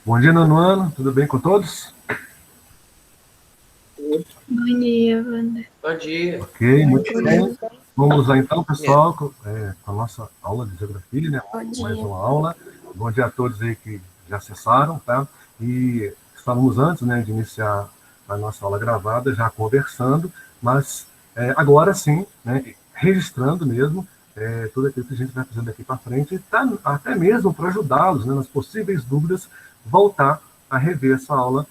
Bom dia, nono ano. Tudo bem com todos? Bom dia, Wander. Bom dia. Ok, muito bem. Vamos lá então, pessoal, com a nossa aula de geografia, né? Mais uma aula. Bom dia a todos aí que já acessaram, tá? E estávamos antes, né, de iniciar a nossa aula gravada, já conversando, mas agora sim, né, registrando mesmo tudo aquilo que a gente vai fazendo daqui para frente, tá, até mesmo para ajudá-los, né, nas possíveis dúvidas, voltar a rever essa aula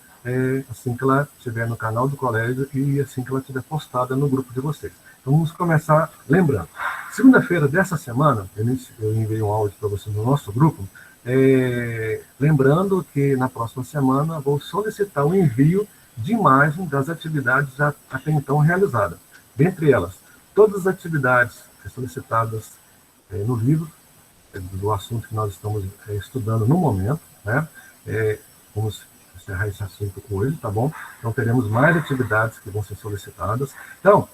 assim que ela estiver no canal do colégio e assim que ela estiver postada no grupo de vocês. Então, vamos começar lembrando. Segunda-feira dessa semana, eu enviei um áudio para vocês no nosso grupo, lembrando que na próxima semana vou solicitar o envio de imagem das atividades já até então realizadas. Dentre elas, todas as atividades solicitadas no livro, do assunto que nós estamos estudando no momento, né? Vamos encerrar esse assunto hoje, tá bom? Então, teremos mais atividades que vão ser solicitadas. Então,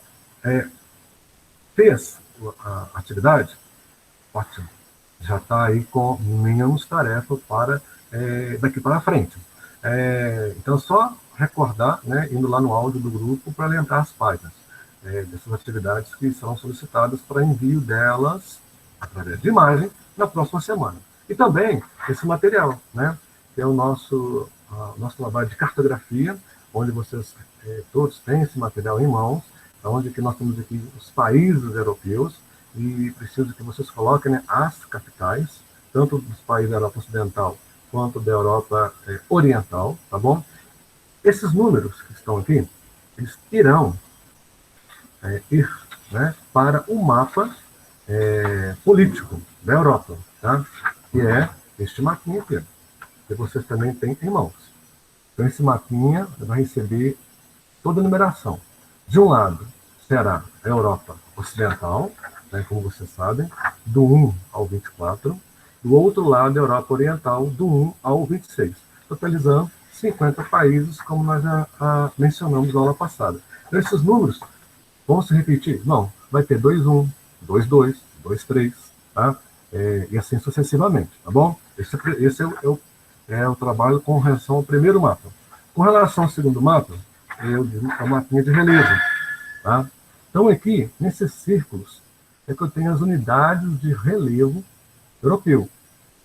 fez a atividade? Ótimo. Já está aí com menos tarefa para daqui para frente. Então, só recordar, né, indo lá no áudio do grupo para lembrar as páginas dessas atividades que serão solicitadas para envio delas através de imagem na próxima semana. E também esse material, né, que é o nosso trabalho de cartografia, onde vocês todos têm esse material em mãos, onde que nós temos aqui os países europeus, e preciso que vocês coloquem, né, as capitais, tanto dos países da Europa Ocidental quanto da Europa Oriental, tá bom? Esses números que estão aqui, eles irão ir, né, para o mapa político da Europa, tá? Que é este mapinha aqui, que vocês também têm em mãos. Então, esse mapinha vai receber toda a numeração. De um lado, será a Europa Ocidental, né, como vocês sabem, do 1 ao 24. Do outro lado, a Europa Oriental, do 1 ao 26. Totalizando 50 países, como nós já mencionamos na aula passada. Então, esses números vão se repetir? Não. Vai ter 2-1, 2-2, 2-3, tá? E assim sucessivamente, tá bom? Esse é o trabalho com relação ao primeiro mapa. Com relação ao segundo mapa, eu digo que é uma mapinha de relevo, tá? Então, aqui, nesses círculos, é que eu tenho as unidades de relevo europeu.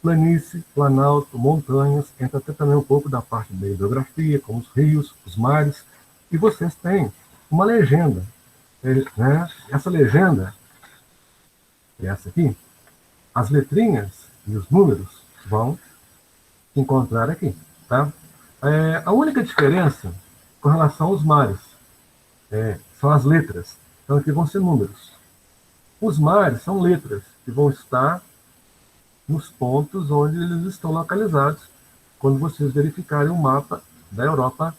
Planície, planalto, montanhas, entra até também um pouco da parte da hidrografia, como os rios, os mares, e vocês têm uma legenda, né? Essa legenda, é essa aqui, as letrinhas e os números vão se encontrar aqui, tá? A única diferença com relação aos mares são as letras. Então, aqui vão ser números. Os mares são letras que vão estar nos pontos onde eles estão localizados, quando vocês verificarem o mapa da Europa,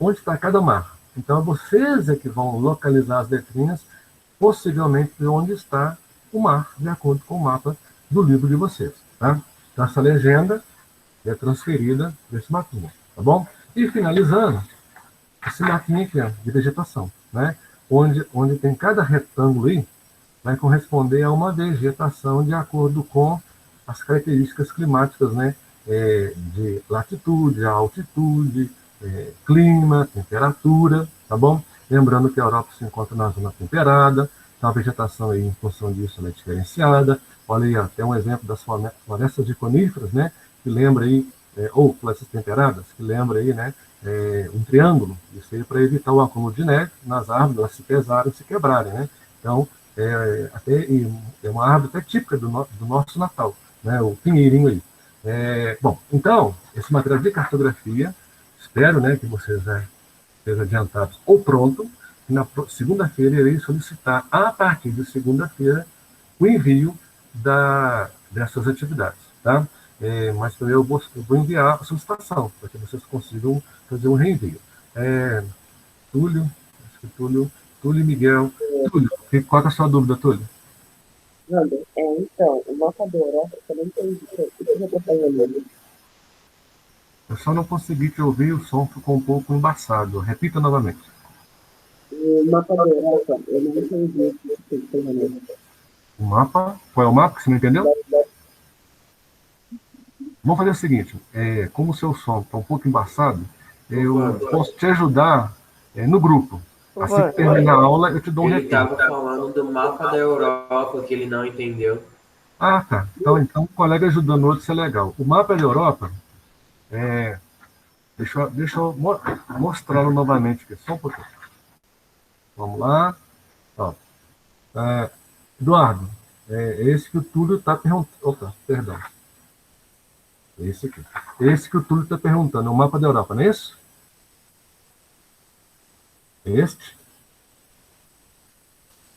onde está cada mar. Então, vocês é que vão localizar as letrinhas, possivelmente de onde está o mar, de acordo com o mapa do livro de vocês. Tá? Então, essa legenda é transferida desse mapinha, tá bom? E finalizando, esse mapinha aqui, ó, de vegetação, né? Onde tem cada retângulo aí, vai corresponder a uma vegetação de acordo com as características climáticas, né? De latitude, altitude, clima, temperatura, tá bom? Lembrando que a Europa se encontra na zona temperada, então a vegetação aí, em função disso, ela é diferenciada. Olha aí, até um exemplo das florestas de coníferas, né? Que lembra aí, ou florestas temperadas, que lembra aí, né? Um triângulo, isso aí para evitar o acúmulo de neve nas árvores, elas se pesarem, se quebrarem, né? Então, é uma árvore até típica do nosso Natal, né? O pinheirinho aí. Bom, então, esse material de cartografia, espero, né, que vocês já estejam adiantados ou pronto. Na segunda-feira irei solicitar, a partir de segunda-feira, o envio dessas atividades, tá? Mas também eu vou enviar a solicitação, para que vocês consigam fazer um reenvio. Túlio, acho que Túlio e Miguel. Túlio, qual é a sua dúvida, Túlio? Então, o mapa da Europa também tem o que você acompanhando ele. Eu só não consegui te ouvir, o som ficou um pouco embaçado. Repita novamente. O mapa da Europa, eu não entendi o que você está falando. O mapa? Qual é o mapa que você não entendeu? vamos fazer o seguinte, como o seu som está um pouco embaçado, eu Wander, posso te ajudar no grupo. Assim que Wander, terminar a aula, eu te dou um ele retorno. estava falando do mapa da Europa que ele não entendeu. Ah, tá. Então o colega ajudando o outro, isso é legal. O mapa da Europa, deixa eu mostrá-lo novamente aqui, só um pouquinho. Vamos lá. Ó. Eduardo, esse que o Túlio está perguntando. Opa, perdão. Esse aqui. Esse que o Túlio está perguntando, é o mapa da Europa, não é isso? Este.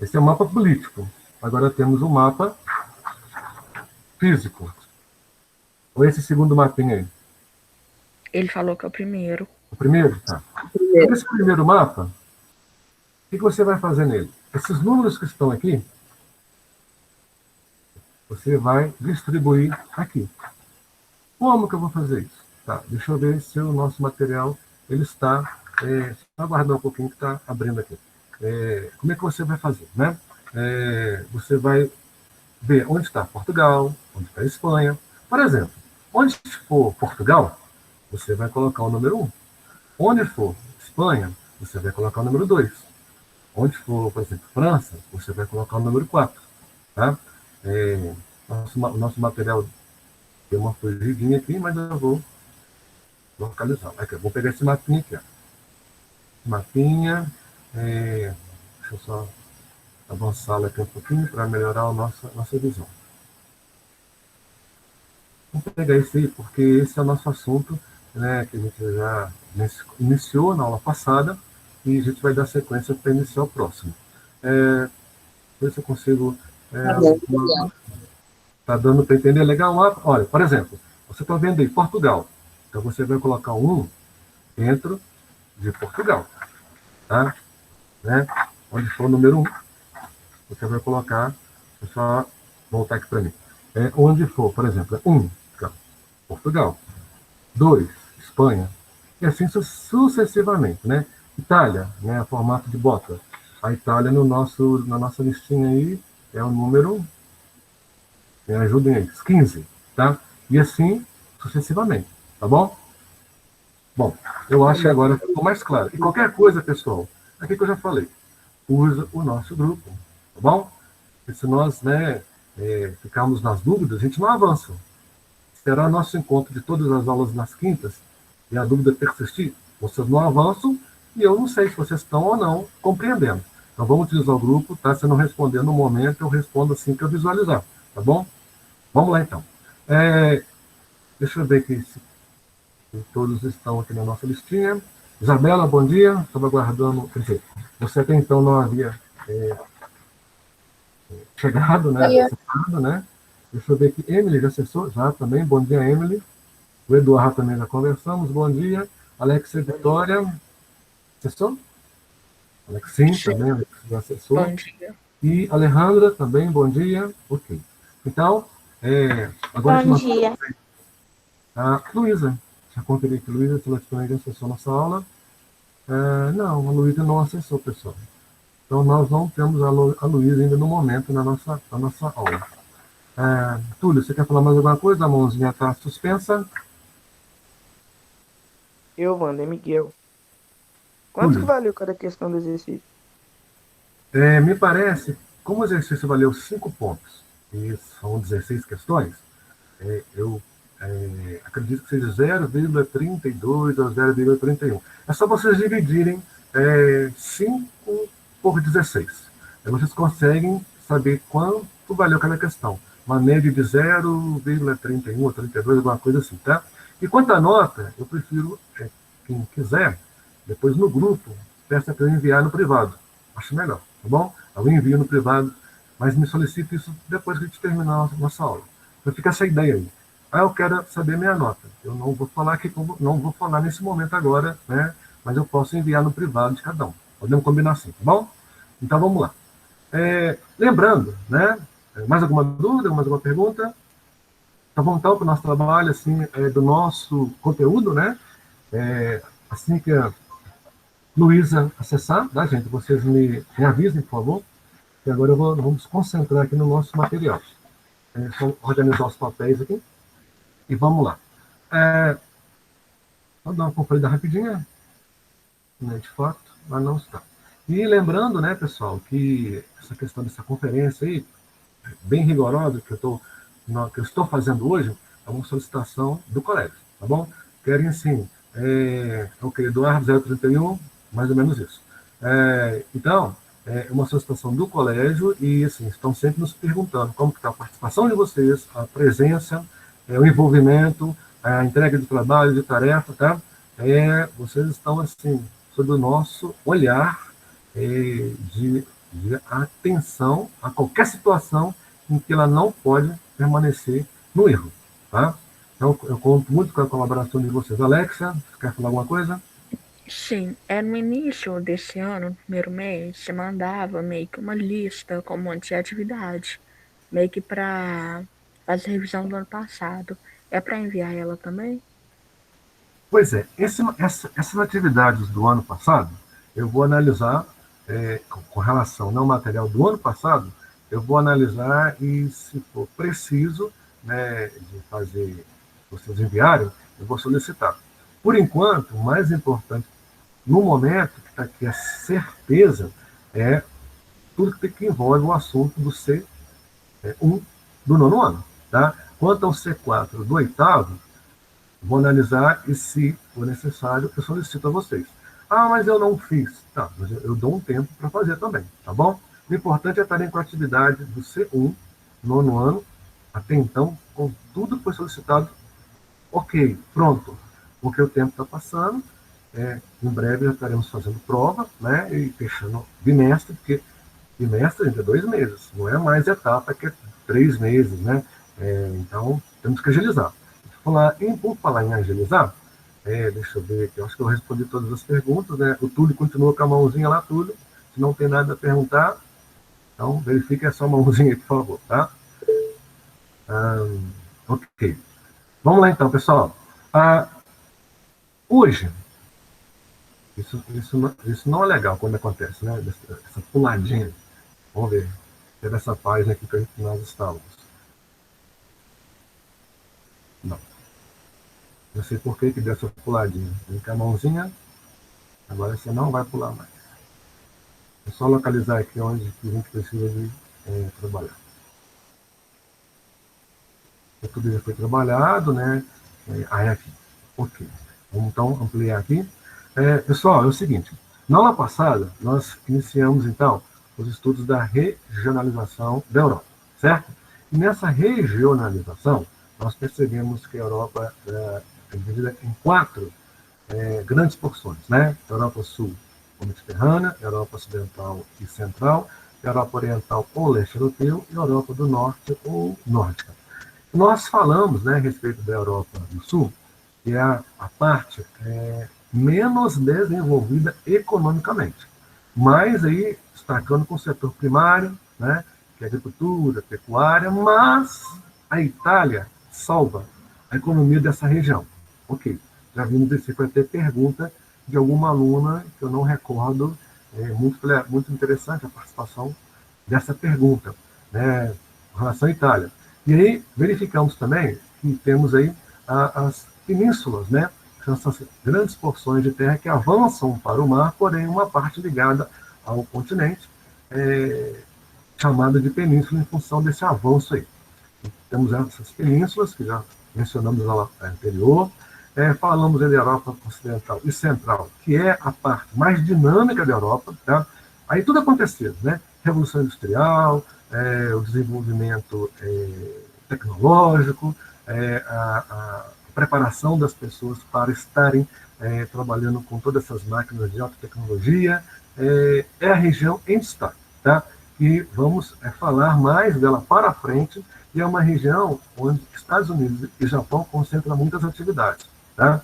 Esse é o mapa político. Agora temos o mapa físico. Ou esse segundo mapinha aí? Ele falou que é o primeiro. O primeiro? Tá. Esse primeiro mapa, o que você vai fazer nele? Esses números que estão aqui, você vai distribuir aqui. Como que eu vou fazer isso? Tá, deixa eu ver se o nosso material ele está... só aguardar um pouquinho que está abrindo aqui. Como é que você vai fazer, né? Você vai ver onde está Portugal, onde está Espanha. Por exemplo, onde for Portugal, você vai colocar o número 1. Onde for Espanha, você vai colocar o número 2. Onde for, por exemplo, França, você vai colocar o número 4. Tá? O nosso material deu uma fugidinha aqui, mas eu vou localizar. Aqui, eu vou pegar esse mapinha aqui. Ó. Mapinha. Deixa eu só avançá-lo aqui um pouquinho para melhorar a nossa visão. Vamos pegar esse aí, porque esse é o nosso assunto, né, que a gente já iniciou na aula passada, e a gente vai dar sequência para iniciar o próximo. Ver se eu consigo... Tá dando para entender legal o mapa? Olha, por exemplo, você está vendo aí Portugal. Então você vai colocar um dentro de Portugal. Tá? Né? Onde for o número 1, você vai colocar, deixa eu só voltar aqui para mim. Onde for, por exemplo, 1, Portugal. 2, Espanha. E assim sucessivamente, né? Itália, né? Formato de bota. A Itália na nossa listinha aí é o número, me ajudem aí, 15, tá? E assim sucessivamente, tá bom? Bom, eu acho que agora ficou mais claro. E qualquer coisa, pessoal, aqui que eu já falei, usa o nosso grupo, tá bom? Porque se nós, né, ficarmos nas dúvidas, a gente não avança. Será nosso encontro de todas as aulas nas quintas, e a dúvida persistir, vocês não avançam, e eu não sei se vocês estão ou não compreendendo. Então vamos utilizar o grupo, tá? Se eu não responder no momento, eu respondo assim que eu visualizar, tá bom? Vamos lá, então. Deixa eu ver aqui se todos estão aqui na nossa listinha. Isabela, bom dia. Estava aguardando. Quer dizer, você até então não havia chegado, né? Acessado, né? Deixa eu ver aqui. Emily já acessou? Já também. Bom dia, Emily. O Eduardo também já conversamos. Bom dia. Alexia Vitória. Acessou? Alexim também. Alex já acessou. Bom dia. E Alejandra também. Bom dia. Ok. Então, agora... Bom dia. A Luísa. Já conferi que Luísa, se ela também acessou nossa aula. Não, a Luísa não acessou, pessoal. Então, nós não temos a Luísa ainda no momento na nossa aula. Túlio, você quer falar mais alguma coisa? A mãozinha está suspensa. Wander, Miguel. Quanto Túlio. que valeu cada questão do exercício? Me parece, como o exercício valeu 5 pontos, e são 16 questões, eu acredito que seja 0,32 ou 0,31. É só vocês dividirem 5 por 16. Aí vocês conseguem saber quanto valeu cada questão. Uma média de 0,31 ou 32, alguma coisa assim, tá? E quanto à nota, eu prefiro, quem quiser, depois no grupo, peça para eu enviar no privado. Acho melhor, tá bom? Eu envio no privado, mas me solicite isso depois que a gente terminar a nossa aula. Então fica essa ideia aí. Eu quero saber minha nota. Eu não vou falar aqui, não vou falar nesse momento agora, né? Mas eu posso enviar no privado de cada um. Podemos combinar assim, tá bom? Então vamos lá. Lembrando, né? Mais alguma dúvida, mais alguma pergunta? Então vamos então para o nosso trabalho, assim, do nosso conteúdo, né? Assim que a Luísa acessar, tá, gente? Vocês me avisem, por favor. E agora vamos concentrar aqui no nosso material. Só organizar os papéis aqui. E vamos lá. Vou dar uma conferida rapidinha, né, de fato, mas não está. E lembrando, né, pessoal, que essa questão dessa conferência aí, bem rigorosa, que eu estou fazendo hoje, é uma solicitação do colégio, tá bom? Querem, sim, ok, Eduardo 031, mais ou menos isso. Então, é uma solicitação do colégio e, assim, estão sempre nos perguntando como está a participação de vocês, a presença, o envolvimento, a entrega de trabalho, de tarefa, tá? Vocês estão, assim, sob o nosso olhar de atenção a qualquer situação em que ela não pode permanecer no erro, tá? Então, eu conto muito com a colaboração de vocês. Alexa, você quer falar alguma coisa? Sim, no início desse ano, no primeiro mês, você mandava meio que uma lista com um monte de atividade, meio que para fazer revisão do ano passado. É para enviar ela também? Pois é, essas atividades do ano passado, eu vou analisar com relação ao material do ano passado, eu vou analisar e, se for preciso, né, de fazer, vocês enviarem, eu vou solicitar. Por enquanto, o mais importante no momento, que está aqui a certeza, é tudo que envolve o assunto do C1 do nono ano. Tá? Quanto ao C4 do oitavo, vou analisar e, se for necessário, eu solicito a vocês. Ah, mas eu não fiz. Tá, mas eu dou um tempo para fazer também, tá bom? O importante é estarem com a atividade do C1, nono ano, até então, com tudo que foi solicitado, ok, pronto, porque o tempo está passando, em breve já estaremos fazendo prova, né, e fechando bimestre, porque bimestre ainda é 2 meses, não é mais etapa que é 3 meses, né? Então, temos que agilizar. Por falar em agilizar, deixa eu ver aqui, eu acho que eu respondi todas as perguntas, né? O Túlio continua com a mãozinha lá, Túlio. Se não tem nada a perguntar, então verifique a sua mãozinha aí, por favor, tá? Ok. Vamos lá então, pessoal. Hoje, isso não é legal quando acontece, né? Essa puladinha. Vamos ver. É dessa página aqui que nós estávamos. Não. Não sei por que deu essa puladinha. Vem com a mãozinha. Agora você não vai pular mais. É só localizar aqui onde a gente precisa de trabalhar. Tudo já foi trabalhado, né? Aí aqui. Ok. Vamos então ampliar aqui. Pessoal, é o seguinte. Na aula passada, nós iniciamos, então, os estudos da regionalização da Europa, certo? E nessa regionalização, nós percebemos que a Europa é dividida em 4 grandes porções, né? Europa Sul ou Mediterrânea, Europa Ocidental e Central, Europa Oriental ou Leste Europeu e Europa do Norte ou Nórdica. Nós falamos, né, a respeito da Europa do Sul, que é a parte menos desenvolvida economicamente, mas aí destacando com o setor primário, né, que é agricultura, pecuária, mas a Itália salva a economia dessa região. Ok, já vimos esse, foi até pergunta de alguma aluna, que eu não recordo, muito interessante a participação dessa pergunta, né, em relação à Itália. E aí verificamos também que temos aí as penínsulas, né, que são essas grandes porções de terra que avançam para o mar, porém uma parte ligada ao continente, chamada de península em função desse avanço aí. Temos essas penínsulas, que já mencionamos na aula anterior, falamos da Europa Ocidental e Central, que é a parte mais dinâmica da Europa, tá? Aí tudo aconteceu, né? Revolução Industrial, o desenvolvimento tecnológico, a preparação das pessoas para estarem trabalhando com todas essas máquinas de alta tecnologia, é a região em destaque, tá? E vamos falar mais dela para frente, e é uma região onde Estados Unidos e Japão concentram muitas atividades, tá?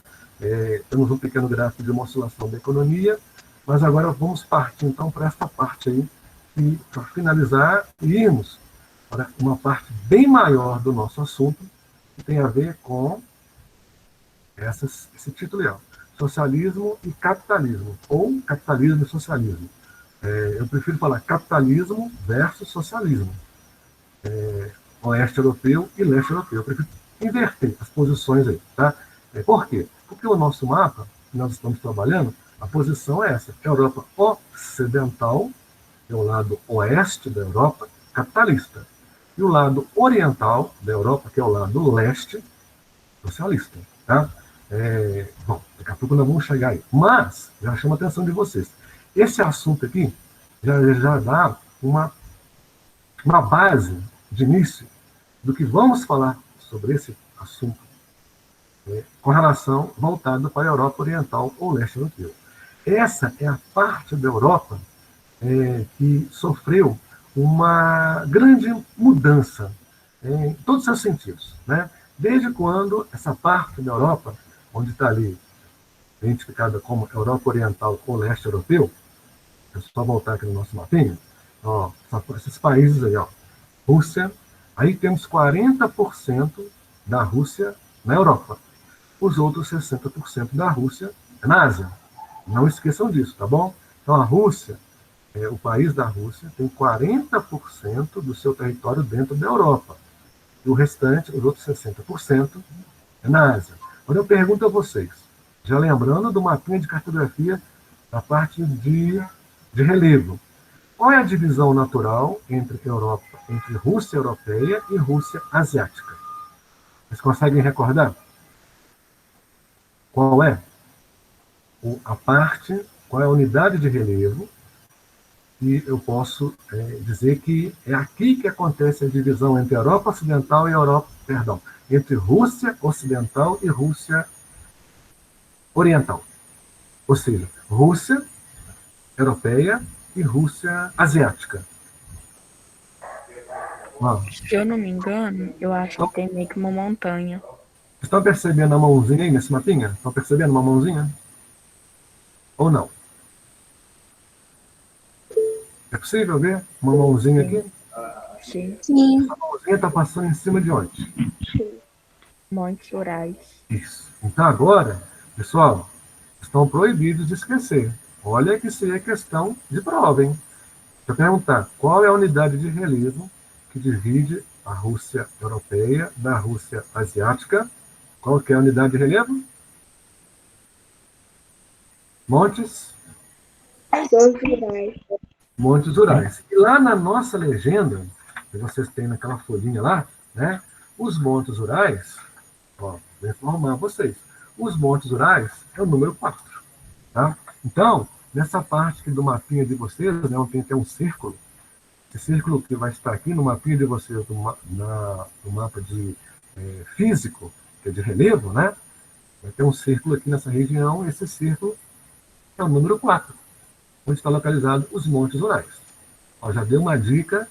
Temos um pequeno gráfico de uma oscilação da economia, mas agora vamos partir então para essa parte aí, e para finalizar, irmos para uma parte bem maior do nosso assunto, que tem a ver com esse título aí, ó, socialismo e capitalismo, ou capitalismo e socialismo. Eu prefiro falar capitalismo versus socialismo, oeste europeu e leste europeu. Eu prefiro inverter as posições aí, tá? Por quê? Porque o nosso mapa, que nós estamos trabalhando, a posição é essa, Europa Ocidental, que é o lado oeste da Europa, capitalista, e o lado oriental da Europa, que é o lado leste, socialista, tá? Bom, daqui a pouco nós vamos chegar aí. Mas, já chama a atenção de vocês. Esse assunto aqui já dá uma base de início do que vamos falar sobre esse assunto, com relação voltada para a Europa Oriental ou Leste Europeu. Essa é a parte da Europa que sofreu uma grande mudança em todos os seus sentidos, né? Desde quando essa parte da Europa, onde está ali identificada como Europa Oriental ou Leste Europeu, é só voltar aqui no nosso mapinha, ó, esses países aí, ó, Rússia, aí temos 40% da Rússia na Europa. Os outros 60% da Rússia é na Ásia. Não esqueçam disso, tá bom? Então a Rússia, o país da Rússia, tem 40% do seu território dentro da Europa. E o restante, os outros 60%, é na Ásia. Agora eu pergunto a vocês, já lembrando do mapinha de cartografia, da parte de relevo, qual é a divisão natural entre Rússia europeia e Rússia asiática? Vocês conseguem recordar? Qual é qual é a unidade de relevo? E eu posso dizer que é aqui que acontece a divisão entre Europa Ocidental e entre Rússia Ocidental e Rússia Oriental. Ou seja, Rússia Europeia e Rússia Asiática. Se eu não me engano, eu acho que tem meio que uma montanha. Estão percebendo a mãozinha aí nesse mapinha? Estão percebendo uma mãozinha? Ou não? É possível ver uma mãozinha aqui? Sim. Essa mãozinha está passando em cima de onde? Montes Urais. Isso. Então agora, pessoal, estão proibidos de esquecer. Olha que isso aí é questão de prova, hein? Deixa eu perguntar, qual é a unidade de relevo que divide a Rússia europeia da Rússia asiática? Qual que é a unidade de relevo? Montes? Montes Urais. E lá na nossa legenda, que vocês têm naquela folhinha lá, né? Os Montes Urais, ó, vou informar vocês, os Montes Urais é o número 4, tá? Então, nessa parte aqui do mapinha de vocês, né, onde tem até um círculo, esse círculo que vai estar aqui no mapinha de vocês, no mapa de físico, que é de relevo, né? Vai ter um círculo aqui nessa região, esse círculo é o número 4, onde está localizado os Montes Urais. Ó, já deu uma dica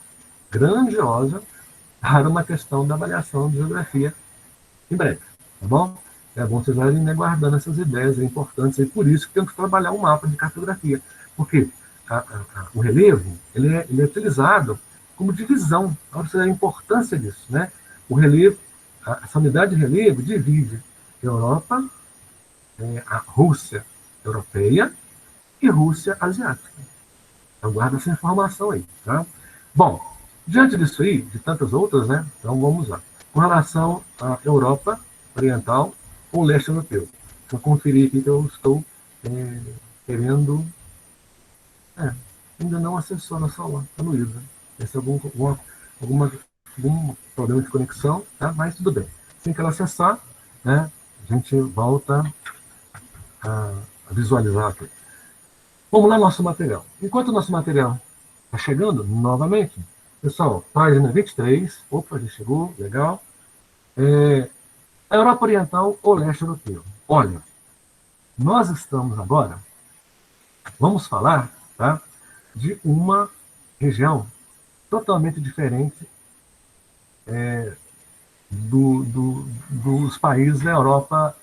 grandiosa para uma questão da avaliação de geografia em breve, tá bom? É bom vocês irem guardando essas ideias importantes, e por isso que temos que trabalhar um mapa de cartografia, porque o relevo ele é utilizado como divisão, para você ver a importância disso, né? O relevo, essa unidade de relevo divide a Europa, a Rússia europeia e Rússia asiática. Então guarda essa informação aí, tá? Bom, diante disso aí, de tantas outras, né? Então vamos lá. Com relação à Europa Oriental ou Leste Europeu. Deixa eu conferir aqui que eu estou querendo... ainda não acessou na sala, está no ISA. Esse é algum problema de conexão, tá? Mas tudo bem. Assim que ela acessar, né, a gente volta a visualizar aqui. Vamos lá, nosso material. Enquanto o nosso material está chegando, novamente, pessoal, página 23, opa, já chegou, legal. A Europa Oriental ou Leste Europeu. Olha, nós estamos agora, vamos falar, tá, de uma região totalmente diferente dos países da Europa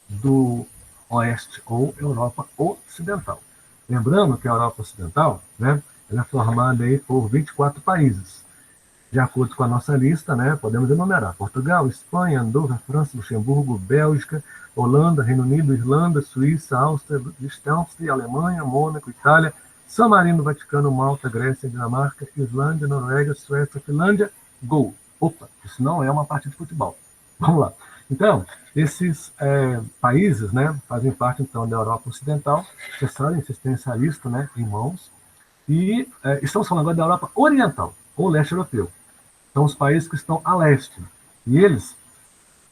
do Oeste ou Europa Ocidental. Lembrando que a Europa Ocidental, né, ela é formada aí por 24 países. De acordo com a nossa lista, né, podemos enumerar Portugal, Espanha, Andorra, França, Luxemburgo, Bélgica, Holanda, Reino Unido, Irlanda, Suíça, Áustria, Liechtenstein, Alemanha, Mônaco, Itália, San Marino, Vaticano, Malta, Grécia, Dinamarca, Islândia, Noruega, Suécia, Finlândia, Gol. Opa, isso não é uma partida de futebol. Vamos lá. Então, esses países, né, fazem parte, então, da Europa Ocidental, essa existencialista, né, em mãos, e estamos falando agora da Europa Oriental, ou leste europeu. São os países que estão a leste. E eles,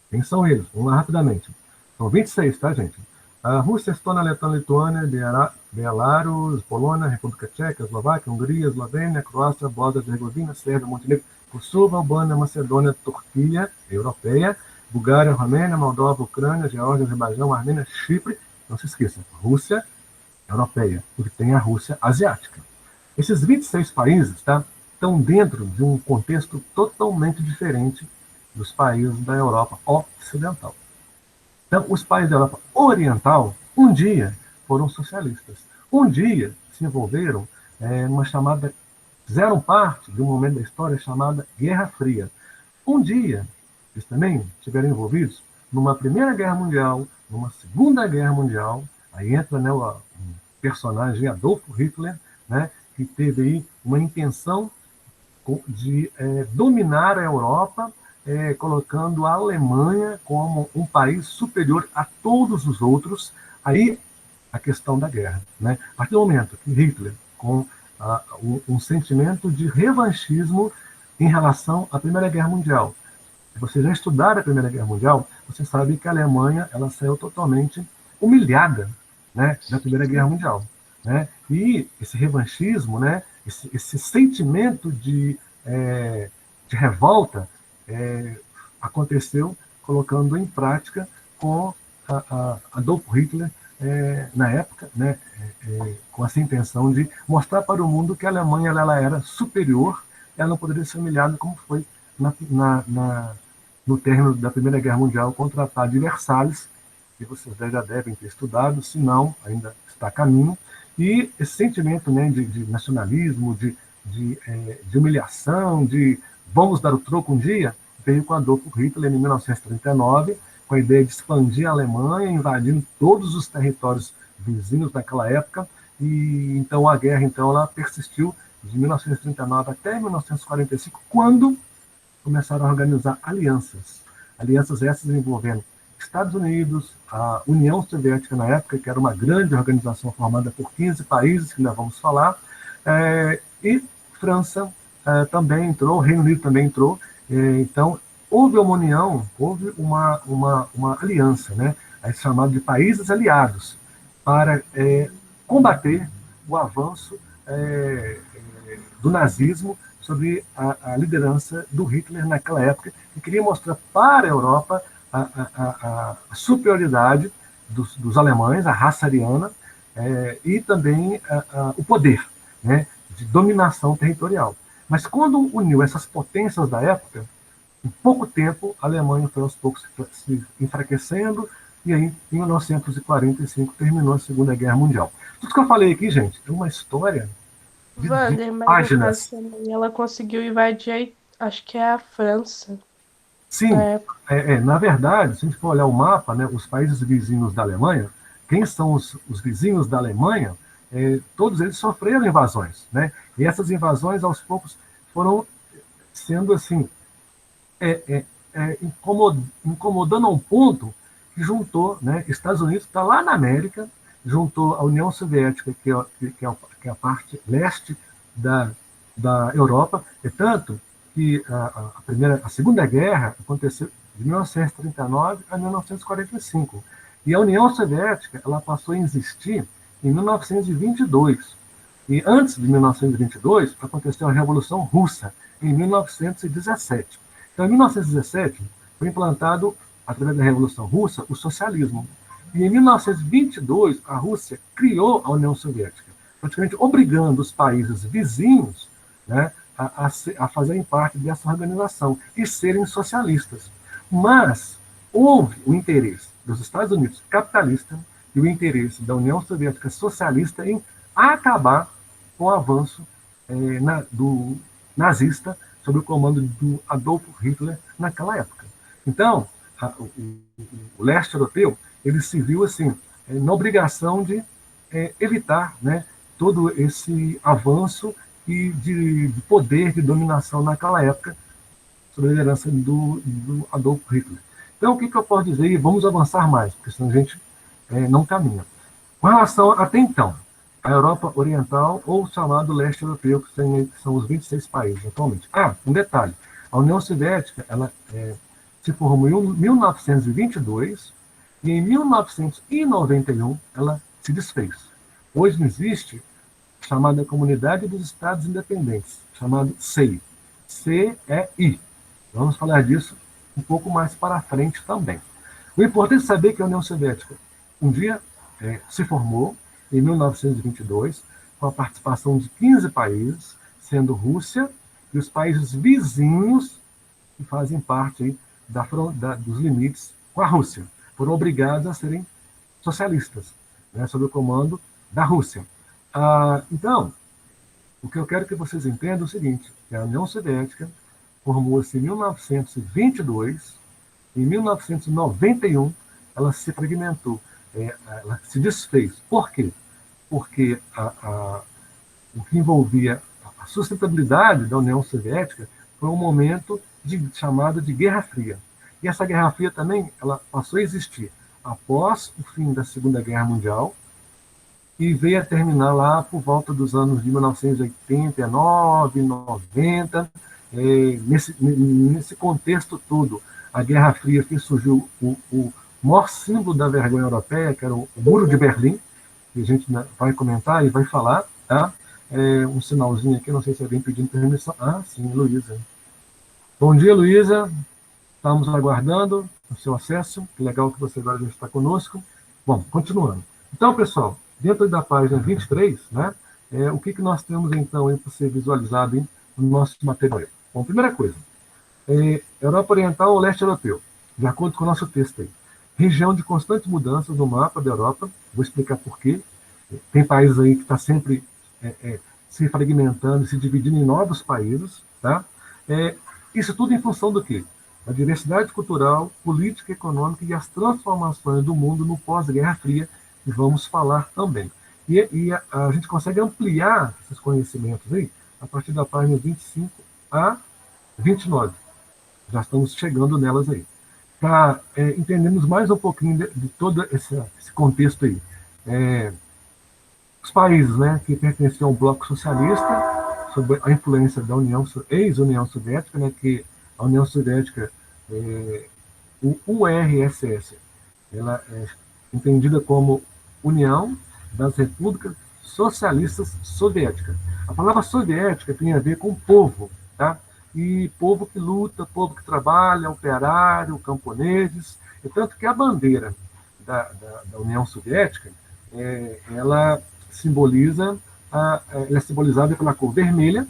quem são eles? Vamos lá rapidamente. São 26, tá, gente? A Rússia, Estônia, Letônia, Lituânia, Belarus, Polônia, República Tcheca, Eslováquia, Hungria, Eslovênia, Croácia, Bósnia, Herzegovina, Sérvia, Montenegro, Kosovo, Albânia, Macedônia, Turquia, Europeia, Bulgária, Romênia, Moldova, Ucrânia, Geórgia, Azerbaijão, Armênia, Chipre. Não se esqueça, Rússia, Europeia, porque tem a Rússia Asiática. Esses 26 países, tá, estão dentro de um contexto totalmente diferente dos países da Europa Ocidental. Então, os países da Europa Oriental, um dia, foram socialistas. Um dia, se envolveram numa chamada, fizeram parte de um momento da história chamada Guerra Fria. Um dia, eles também estiveram envolvidos numa Primeira Guerra Mundial, numa Segunda Guerra Mundial. Aí entra, né, o personagem Adolfo Hitler, né, que teve aí uma intenção de dominar a Europa, colocando a Alemanha como um país superior a todos os outros. Aí a questão da guerra, né? A partir do momento que Hitler, com um sentimento de revanchismo em relação à Primeira Guerra Mundial, se você já estudar a Primeira Guerra Mundial, você sabe que a Alemanha ela saiu totalmente humilhada, né, da Primeira Guerra Mundial, né? E esse revanchismo, né, esse sentimento de revolta aconteceu colocando em prática com Adolf Hitler na época, né, com essa intenção de mostrar para o mundo que a Alemanha ela era superior, ela não poderia ser humilhada como foi no término da Primeira Guerra Mundial com o Tratado de Versalhes, que vocês já devem ter estudado, se não, ainda está a caminho. E esse sentimento, né, de nacionalismo, de humilhação, de vamos dar o troco um dia, veio com Adolf Hitler em 1939, com a ideia de expandir a Alemanha, invadindo todos os territórios vizinhos naquela época. E então a guerra então ela persistiu de 1939 até 1945, quando começaram a organizar alianças essas envolvendo Estados Unidos, a União Soviética na época, que era uma grande organização formada por 15 países, que nós vamos falar, e França também entrou, o Reino Unido também entrou. Então, houve uma união, houve uma aliança, né, chamada de países aliados, para combater o avanço do nazismo sobre a liderança do Hitler naquela época, que queria mostrar para a Europa a superioridade dos alemães, a raça ariana, e também o poder, né, de dominação territorial. Mas quando uniu essas potências da época, em pouco tempo a Alemanha foi aos poucos se enfraquecendo, e aí, em 1945, terminou a Segunda Guerra Mundial. Tudo que eu falei aqui, gente, é uma história de Wander, mas páginas. ela conseguiu invadir, acho que é a França. Sim, na verdade, se a gente for olhar o mapa, né, os países vizinhos da Alemanha, quem são os vizinhos da Alemanha, todos eles sofreram invasões, né? E essas invasões, aos poucos, foram sendo assim, incomodando a um ponto que juntou, né, Estados Unidos está lá na América, juntou a União Soviética, que é a parte leste da Europa, e tanto que a Segunda Guerra aconteceu de 1939 a 1945. E a União Soviética ela passou a existir em 1922. E antes de 1922, aconteceu a Revolução Russa, em 1917. Então, em 1917, foi implantado, através da Revolução Russa, o socialismo. E em 1922, a Rússia criou a União Soviética, praticamente obrigando os países vizinhos, né, a fazerem parte dessa organização e serem socialistas. Mas houve o interesse dos Estados Unidos capitalista e o interesse da União Soviética socialista em acabar com o avanço do nazista sob o comando do Adolf Hitler naquela época. Então, o leste europeu ele se viu assim, na obrigação de evitar, né, todo esse avanço e de poder, de dominação naquela época, sob a liderança do Adolf Hitler. Então, o que eu posso dizer? E vamos avançar mais, porque senão a gente não caminha. Com relação, até então, à Europa Oriental, ou chamado Leste Europeu, que são os 26 países atualmente. Um detalhe, a União Soviética, ela se formou em 1922, e em 1991 ela se desfez. Hoje não existe chamada Comunidade dos Estados Independentes, chamado CEI. CEI. Vamos falar disso um pouco mais para frente também. O importante é saber que a União Soviética um dia se formou, em 1922, com a participação de 15 países, sendo Rússia e os países vizinhos que fazem parte aí dos limites com a Rússia. Foram obrigados a serem socialistas, né, sob o comando da Rússia. Então, o que eu quero que vocês entendam é o seguinte, que a União Soviética formou-se em 1922, em 1991 ela se fragmentou, ela se desfez. Por quê? Porque o que envolvia a sustentabilidade da União Soviética foi um momento chamado de Guerra Fria. E essa Guerra Fria também ela passou a existir após o fim da Segunda Guerra Mundial e veio a terminar lá por volta dos anos de 1989, 90. Nesse contexto todo, a Guerra Fria, que surgiu o maior símbolo da vergonha europeia, que era o Muro de Berlim, que a gente vai comentar e vai falar, tá? Um sinalzinho aqui, não sei se alguém pedindo permissão. Sim, Luísa. Bom dia, Luísa. Estamos aguardando o seu acesso. Que legal que você agora já está conosco. Bom, continuando. Então, pessoal, dentro da página 23, né, o que nós temos, então, para ser visualizado no nosso material? Bom, primeira coisa, Europa Oriental ou Leste Europeu, de acordo com o nosso texto aí. Região de constantes mudanças no mapa da Europa, vou explicar por quê. Tem países aí que está sempre se fragmentando, se dividindo em novos países, tá? Isso tudo em função do quê? A diversidade cultural, política, econômica e as transformações do mundo no pós-Guerra Fria, que vamos falar também. E a gente consegue ampliar esses conhecimentos aí a partir da página 25 a 29. Já estamos chegando nelas aí. Para entendermos mais um pouquinho de todo esse contexto aí. Os países, né, que pertenciam ao bloco socialista, sob a influência da ex-União Soviética, né, que a União Soviética, o URSS, ela é entendida como União das Repúblicas Socialistas Soviéticas. A palavra soviética tem a ver com povo, tá? E povo que luta, povo que trabalha, operário, camponeses. É tanto que a bandeira da União Soviética, ela é simbolizada pela cor vermelha,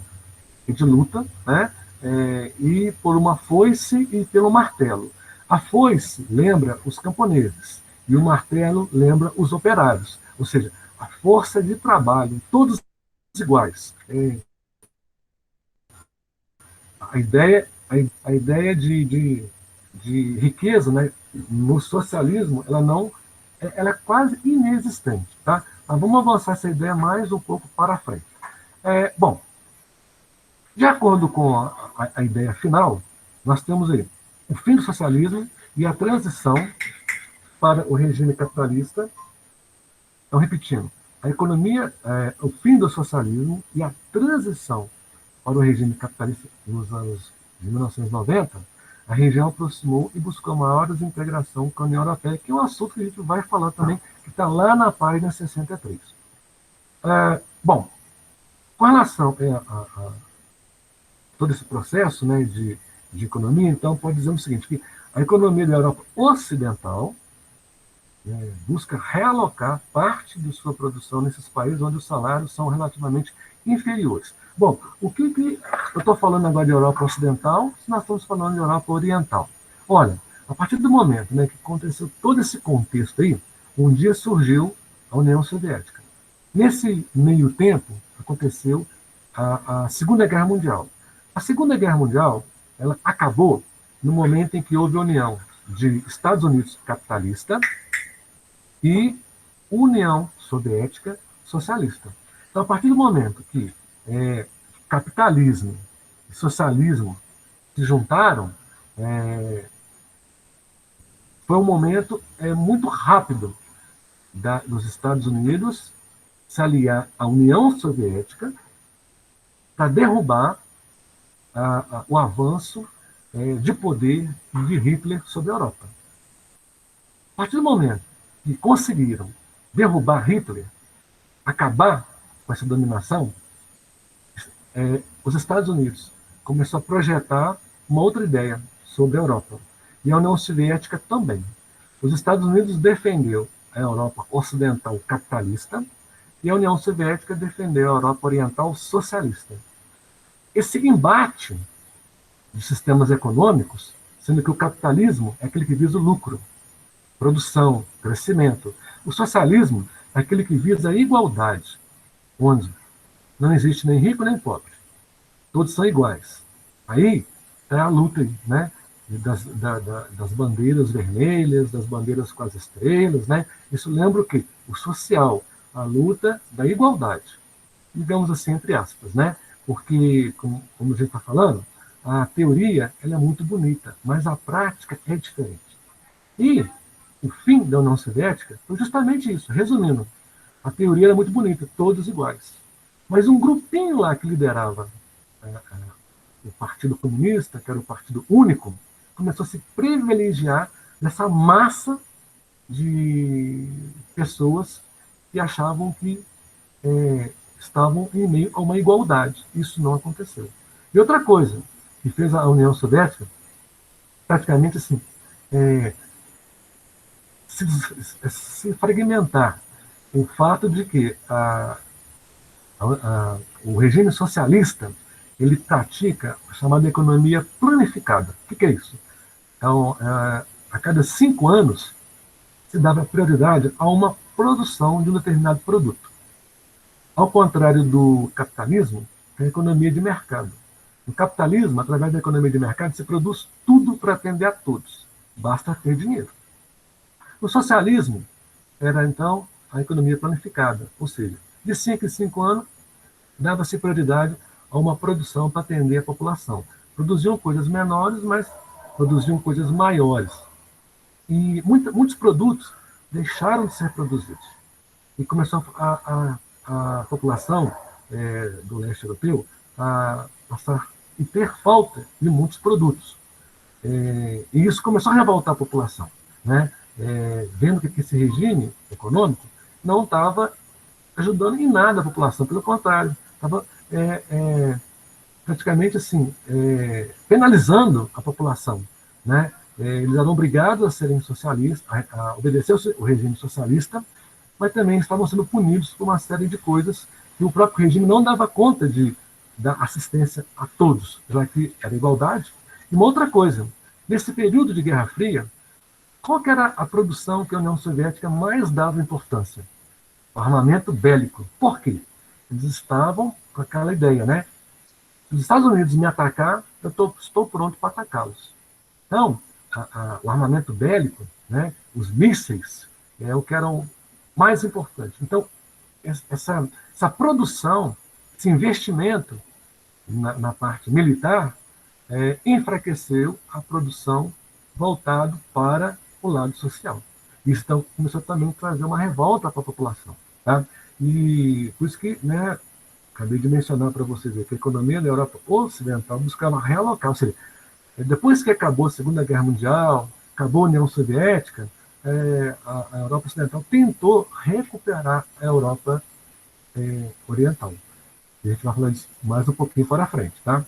de luta, né? E por uma foice e pelo martelo. A foice lembra os camponeses e o martelo lembra os operários, ou seja, a força de trabalho, todos iguais. A ideia de riqueza, né, no socialismo, ela é quase inexistente, tá? Mas vamos avançar essa ideia mais um pouco para frente. Bom, de acordo com a ideia final, nós temos aí o fim do socialismo e a transição para o regime capitalista. Então, repetindo, a economia, o fim do socialismo e a transição para o regime capitalista nos anos de 1990, a região aproximou e buscou maior desintegração com a União Europeia, que é um assunto que a gente vai falar também, que está lá na página 63. Bom, com relação a todo esse processo, né, de economia, então, pode dizer o seguinte, que a economia da Europa Ocidental busca realocar parte de sua produção nesses países onde os salários são relativamente inferiores. Bom, o que eu estou falando agora de Europa Ocidental, se nós estamos falando de Europa Oriental? Olha, a partir do momento, né, que aconteceu todo esse contexto aí, um dia surgiu a União Soviética. Nesse meio tempo, aconteceu a Segunda Guerra Mundial. A Segunda Guerra Mundial, ela acabou no momento em que houve a união de Estados Unidos capitalista e União Soviética socialista. Então, a partir do momento que capitalismo e socialismo se juntaram, foi um momento muito rápido dos Estados Unidos se aliar à União Soviética para derrubar o avanço de poder de Hitler sobre a Europa. A partir do momento que conseguiram derrubar Hitler, acabar com essa dominação, os Estados Unidos começou a projetar uma outra ideia sobre a Europa. E a União Soviética também. Os Estados Unidos defendeu a Europa ocidental capitalista e a União Soviética defendeu a Europa oriental socialista. Esse embate de sistemas econômicos, sendo que o capitalismo é aquele que visa o lucro, produção, crescimento. O socialismo é aquele que visa a igualdade, onde não existe nem rico nem pobre. Todos são iguais. Aí é a luta, né, das bandeiras vermelhas, das bandeiras com as estrelas, né? Isso lembra o quê? O social, a luta da igualdade, digamos assim, entre aspas, né? Porque, como a gente está falando, a teoria ela é muito bonita, mas a prática é diferente. E o fim da União Soviética foi justamente isso. Resumindo, a teoria era muito bonita, todos iguais. Mas um grupinho lá que liderava o Partido Comunista, que era o partido único, começou a se privilegiar dessa massa de pessoas que achavam que estavam em meio a uma igualdade. Isso não aconteceu. E outra coisa que fez a União Soviética, praticamente assim, se fragmentar. O fato de que o regime socialista ele pratica a chamada economia planificada. O que é isso? Então, a cada 5 anos, se dava prioridade a uma produção de um determinado produto. Ao contrário do capitalismo, que é a economia de mercado. No capitalismo, através da economia de mercado, se produz tudo para atender a todos. Basta ter dinheiro. No socialismo, era, então, a economia planificada. Ou seja, de 5 em 5 anos, dava-se prioridade a uma produção para atender a população. Produziam coisas menores, mas produziam coisas maiores. E muitos produtos deixaram de ser produzidos. E começou a população do leste europeu a passar a ter falta de muitos produtos. E isso começou a revoltar a população, né? Vendo que esse regime econômico não estava ajudando em nada a população, pelo contrário, estava praticamente assim, penalizando a população, né? Eles eram obrigados a serem socialistas, a obedecer o regime socialista, mas também estavam sendo punidos por uma série de coisas que o próprio regime não dava conta de dar assistência a todos, já que era igualdade. E uma outra coisa, nesse período de Guerra Fria, qual que era a produção que a União Soviética mais dava importância? O armamento bélico. Por quê? Eles estavam com aquela ideia, né? Se os Estados Unidos me atacar, eu estou pronto para atacá-los. Então, o armamento bélico, né, os mísseis, é o que eram mais importante. Então, essa produção, esse investimento na parte militar, enfraqueceu a produção voltado para o lado social. Isso então, começou também a trazer uma revolta para a população. Tá? E por isso que, né, acabei de mencionar para vocês que a economia da Europa Ocidental buscava realocar. Ou seja, depois que acabou a Segunda Guerra Mundial, acabou a União Soviética, a Europa Ocidental tentou recuperar a Europa Oriental. E a gente vai falar disso mais um pouquinho para frente. Tá?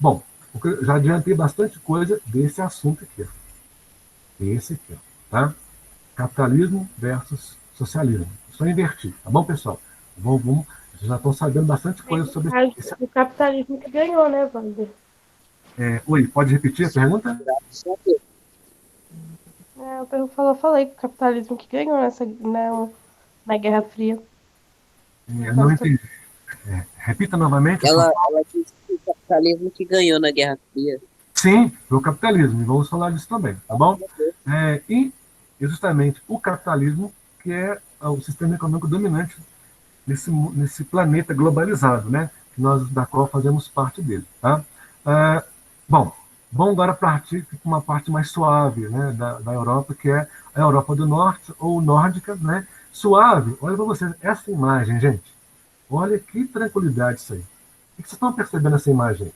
Bom, já adiantei bastante coisa desse assunto aqui. Esse aqui. Tá? Capitalismo versus socialismo. Só invertir, tá bom, pessoal? Vamos, já estão sabendo bastante coisa sobre isso. O capitalismo que ganhou, né, Wander? Oi, pode repetir a pergunta? Eu falei que o capitalismo que ganhou na Guerra Fria. Não entendi. Repita novamente. Ela disse que o capitalismo que ganhou na Guerra Fria. Sim, foi o capitalismo, e vamos falar disso também, tá bom? E justamente o capitalismo, que é o sistema econômico dominante nesse planeta globalizado, né? Da qual fazemos parte dele, tá? Bom, Vamos agora partir para uma parte mais suave, né, da Europa, que é a Europa do Norte, ou nórdica, né? Suave. Olha para vocês essa imagem, gente. Olha que tranquilidade isso aí. O que vocês estão percebendo nessa imagem?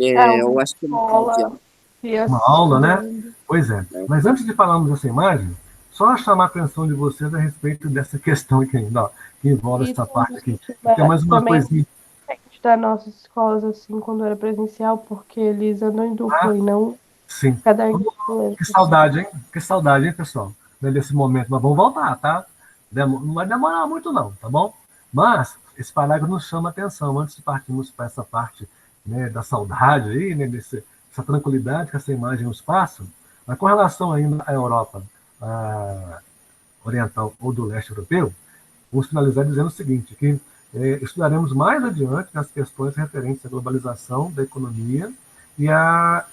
É Eu uma acho que é uma sala de escola, aula. Uma crianças aula, né? estudando. Pois é. Né? Mas antes de falarmos dessa imagem, só chamar a atenção de vocês a respeito dessa questão aqui ainda, ó, que envolve E essa parte aqui. E tem também, mais uma também coisinha. das nossas escolas, assim, quando era presencial, porque eles andam em Ah, dupla e não sim. cada indivíduo, Que assim. saudade, hein? Que saudade, hein, pessoal? Nesse momento. Mas vamos voltar, tá? Não vai demorar muito, não, tá bom? Mas esse parágrafo nos chama a atenção antes de partirmos para essa parte, né, da saudade aí, né, dessa tranquilidade que essa imagem nos passa. Mas com relação ainda à Europa oriental ou do leste europeu, vamos finalizar dizendo o seguinte, que estudaremos mais adiante as questões referentes à globalização da economia e a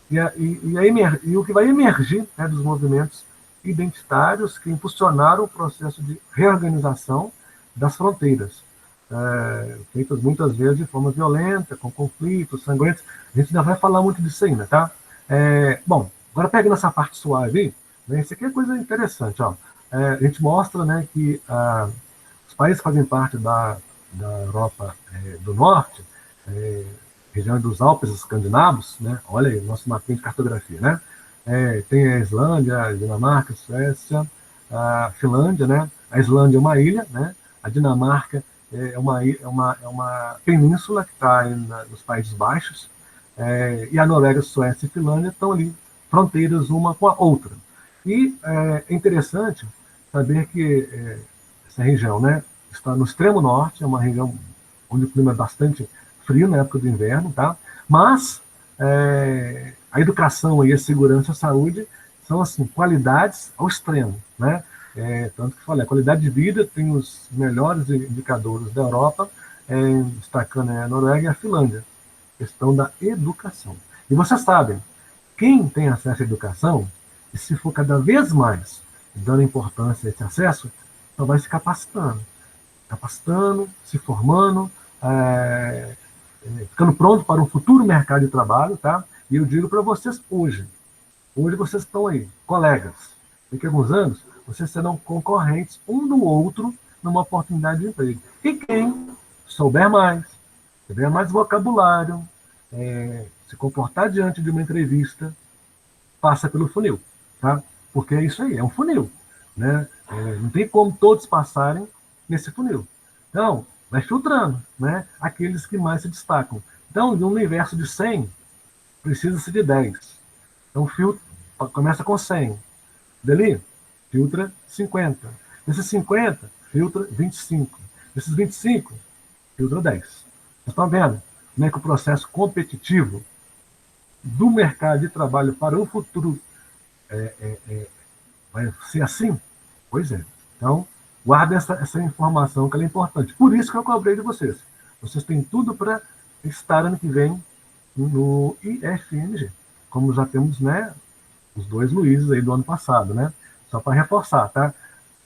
e o que vai emergir, né, dos movimentos identitários que impulsionaram o processo de reorganização das fronteiras, feitas muitas vezes de forma violenta, com conflitos sangrentos. A gente ainda vai falar muito disso ainda, tá? Bom, agora pegando essa parte suave, né, isso aqui é coisa interessante. Ó. A gente mostra, né, que os países que fazem parte da Europa do Norte, região dos Alpes escandinavos, né? Olha aí, nosso mapinha de cartografia, né? Tem a Islândia, a Dinamarca, a Suécia, a Finlândia, né? A Islândia é uma ilha, né? A Dinamarca é uma península que está nos Países Baixos, e a Noruega, a Suécia e a Finlândia estão ali, fronteiras uma com a outra. E é interessante saber que essa região, né, está no extremo norte, é uma região onde o clima é bastante frio na época do inverno, tá? Mas a educação e a segurança e a saúde são assim qualidades ao extremo, né? Tanto que falei, a qualidade de vida tem os melhores indicadores da Europa, destacando a Noruega e a Finlândia, questão da educação. E vocês sabem, quem tem acesso à educação, e se for cada vez mais dando importância a esse acesso, só vai se capacitando, se formando, é, ficando pronto para um futuro mercado de trabalho, tá? E eu digo para vocês hoje vocês estão aí, colegas. Daqui a alguns anos, vocês serão concorrentes um do outro numa oportunidade de emprego. E quem souber mais, tiver mais vocabulário, se comportar diante de uma entrevista, passa pelo funil, tá? Porque é isso aí, é um funil, né? Não tem como todos passarem nesse funil. Então, vai filtrando, né? Aqueles que mais se destacam. Então, de um universo de 100, precisa-se de 10. Então, começa com 100. Dali, filtra 50. Desses 50, filtra 25. Desses 25, filtra 10. Vocês estão vendo como é que o processo competitivo do mercado de trabalho para um futuro vai ser assim? Pois é. Então, guarda essa informação que ela é importante. Por isso que eu cobrei de vocês. Vocês têm tudo para estar ano que vem no IFMG, como já temos, né, os dois Luizes aí do ano passado, né? Só para reforçar, tá?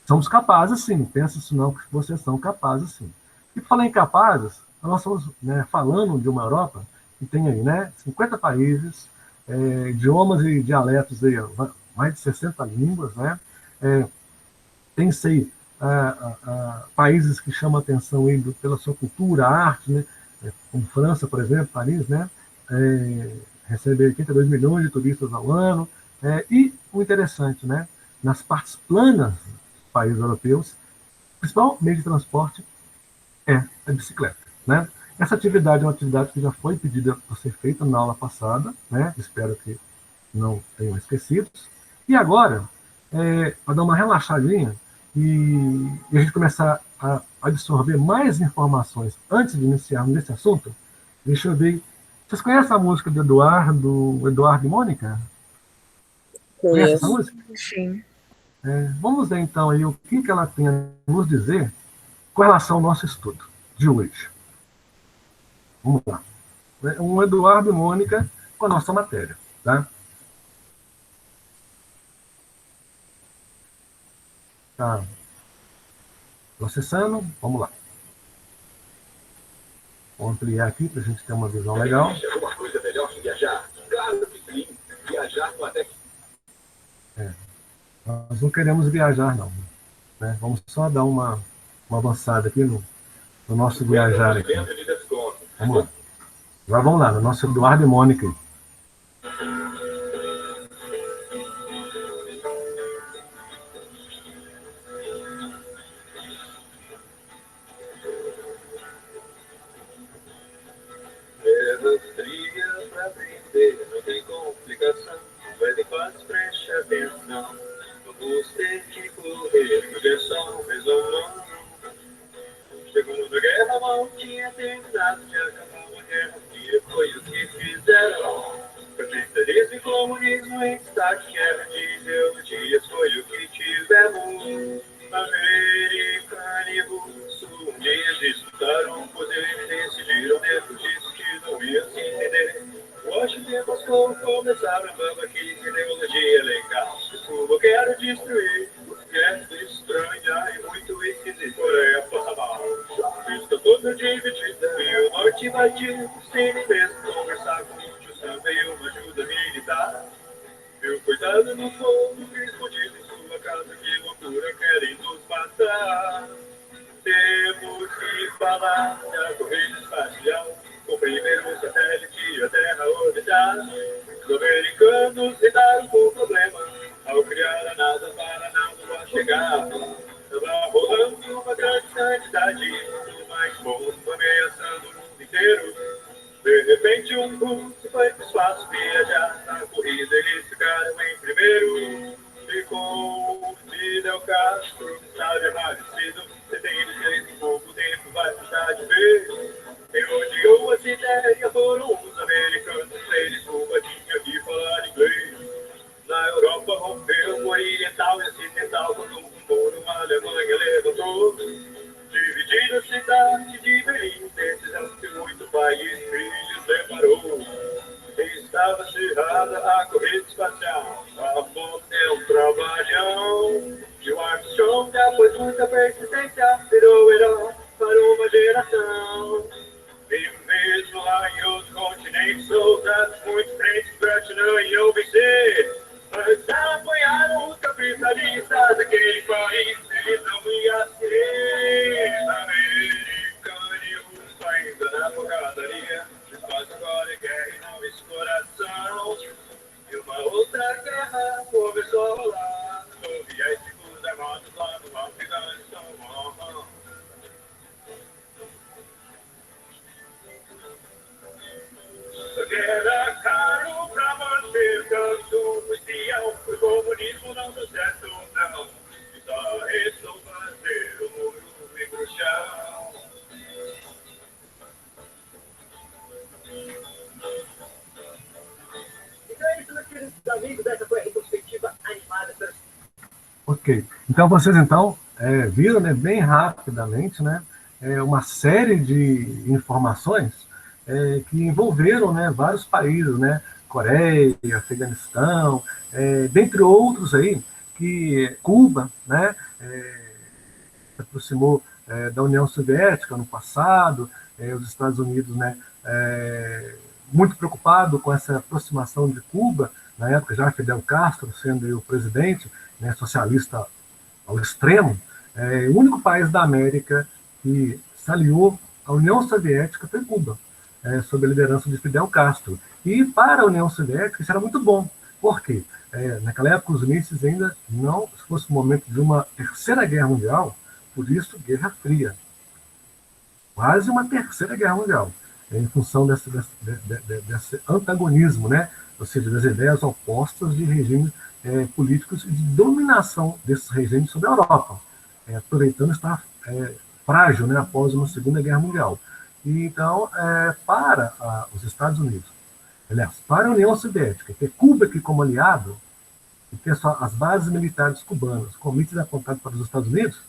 Somos capazes, sim. Pensa isso não, que vocês são capazes, sim. E falar em capazes, nós estamos, né, falando de uma Europa que tem aí, né, 50 países, idiomas e dialetos aí, mais de 60 línguas, né? É, tem sei, países que chamam a atenção aí pela sua cultura, arte, né? Como França, por exemplo, Paris, né? Recebe 82 milhões de turistas ao ano. E o interessante, né? Nas partes planas dos países europeus, o principal meio de transporte é a bicicleta, né? Essa atividade é uma atividade que já foi pedida para ser feita na aula passada, né? Espero que não tenham esquecido. E agora, para dar uma relaxadinha e a gente começar a absorver mais informações antes de iniciarmos esse assunto, deixa eu ver. Vocês conhecem a música do Eduardo e Mônica? Conhece essa Conheço. música? Sim. Vamos ver então aí o que ela tem a nos dizer com relação ao nosso estudo de hoje. Vamos lá. Um Eduardo e Mônica com a nossa matéria, tá? Tá processando, vamos lá. Vou ampliar aqui para a gente ter uma visão legal. Alguma coisa melhor que viajar? Claro que sim. Viajar com a Nós não queremos viajar, não. Né? Vamos só dar uma avançada aqui no nosso viajar aqui. Vamos lá. Agora vamos lá, no nosso Eduardo e Mônica aí. Terras frias pra aprender, não tem complicação. Vai ter paz, preste atenção. Vamos ter que correr, projeção, resolução. Segunda Guerra mal tinha terminado de acabar uma guerra fria, foi o que fizeram. Capitalismo e comunismo em destaque, guerra de ideologias, foi o que tivemos. Americano e russo, um dia disputaram o poder e decidiram depois disso que não ia se entender. Washington e Moscou começaram a babaquice, ideologia legal. Cuba quero destruir, gesto estranha e muito esquisito. Coreia passa mal, está toda dividida e o norte invadido, sem nem mesmo conversar com o tio Sam e uma ajuda militar. E o coitado no fogo, escondido em sua casa, que loucura querem nos matar. Temos que falar da corrida espacial, com o primeiro satélite a Terra orbitar. Os americanos lidaram com o problema, ao criar a NASA para nada chegar. Estava rolando uma grande quantidade, mais bomba ameaçando o mundo inteiro. De repente um russo foi pro espaço viajar, na corrida eles ficaram em primeiro. Ficou Fidel Castro, sabe amadecido, 76 em pouco tempo vai deixar de ver. Quem odiou essa ideia foram os americanos, eles Cuba tinha que falar inglês. Na Europa rompeu o oriental e ocidental, quando um muro a Alemanha levantou. Dividindo a cidade de Berlim, decisão que muito país se separou. Estava cerrada a corrida espacial, a foto é um trabalhão. E o Armstrong, depois muita persistência, virou herói para uma geração. E mesmo lá em outros continentes, soldados muito frentes pra te não iam vencer. Mas apoiaram os capitalistas daquele país, eles não iam ser. Americano e russo ainda na porradaria, espaço agora é guerra e não esse coração. E uma outra guerra começou a rolar, houve as segundas armadas lá no Afeganistão. Era caro pra manter tanto espião, o comunismo não deu certo, não. E só restou fazer o muro e pro chão. Então é isso, meus queridos amigos, essa foi a retrospectiva animada. Ok. Então, vocês viram, né, bem rapidamente, né, uma série de informações que envolveram, né, vários países, né, Coreia, Afeganistão, dentre outros aí, que Cuba, né, se aproximou da União Soviética no passado, os Estados Unidos, né, muito preocupado com essa aproximação de Cuba, na época já Fidel Castro sendo o presidente, né, socialista ao extremo, o único país da América que se aliou à União Soviética foi Cuba, sob a liderança de Fidel Castro. E para a União Soviética isso era muito bom. Por quê? Naquela época os mísseis ainda não, se fosse o momento de uma terceira guerra mundial, por isso Guerra Fria. Quase uma terceira guerra mundial, em função desse antagonismo, né? Ou seja, das ideias opostas de regimes políticos e de dominação desses regimes sobre a Europa, aproveitando estar frágil, né, após uma Segunda Guerra Mundial. E, então, para os Estados Unidos, aliás, para a União Soviética, ter Cuba aqui como aliado, e ter só as bases militares cubanas com mísseis apontados para os Estados Unidos,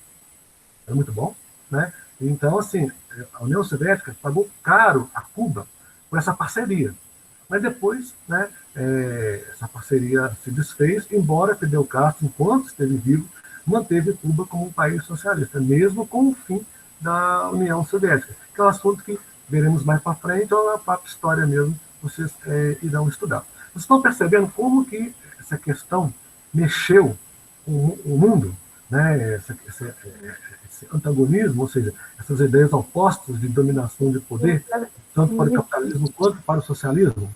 é muito bom, né? Então, assim, a União Soviética pagou caro a Cuba por essa parceria. Mas depois, né, essa parceria se desfez, embora Fidel Castro, enquanto esteve vivo, manteve Cuba como um país socialista, mesmo com o fim da União Soviética, que é um assunto que veremos mais para frente, ou a própria história mesmo, vocês irão estudar. Vocês estão percebendo como que essa questão mexeu o mundo, né? Esse antagonismo, ou seja, essas ideias opostas de dominação de poder, tanto para o capitalismo quanto para o socialismo.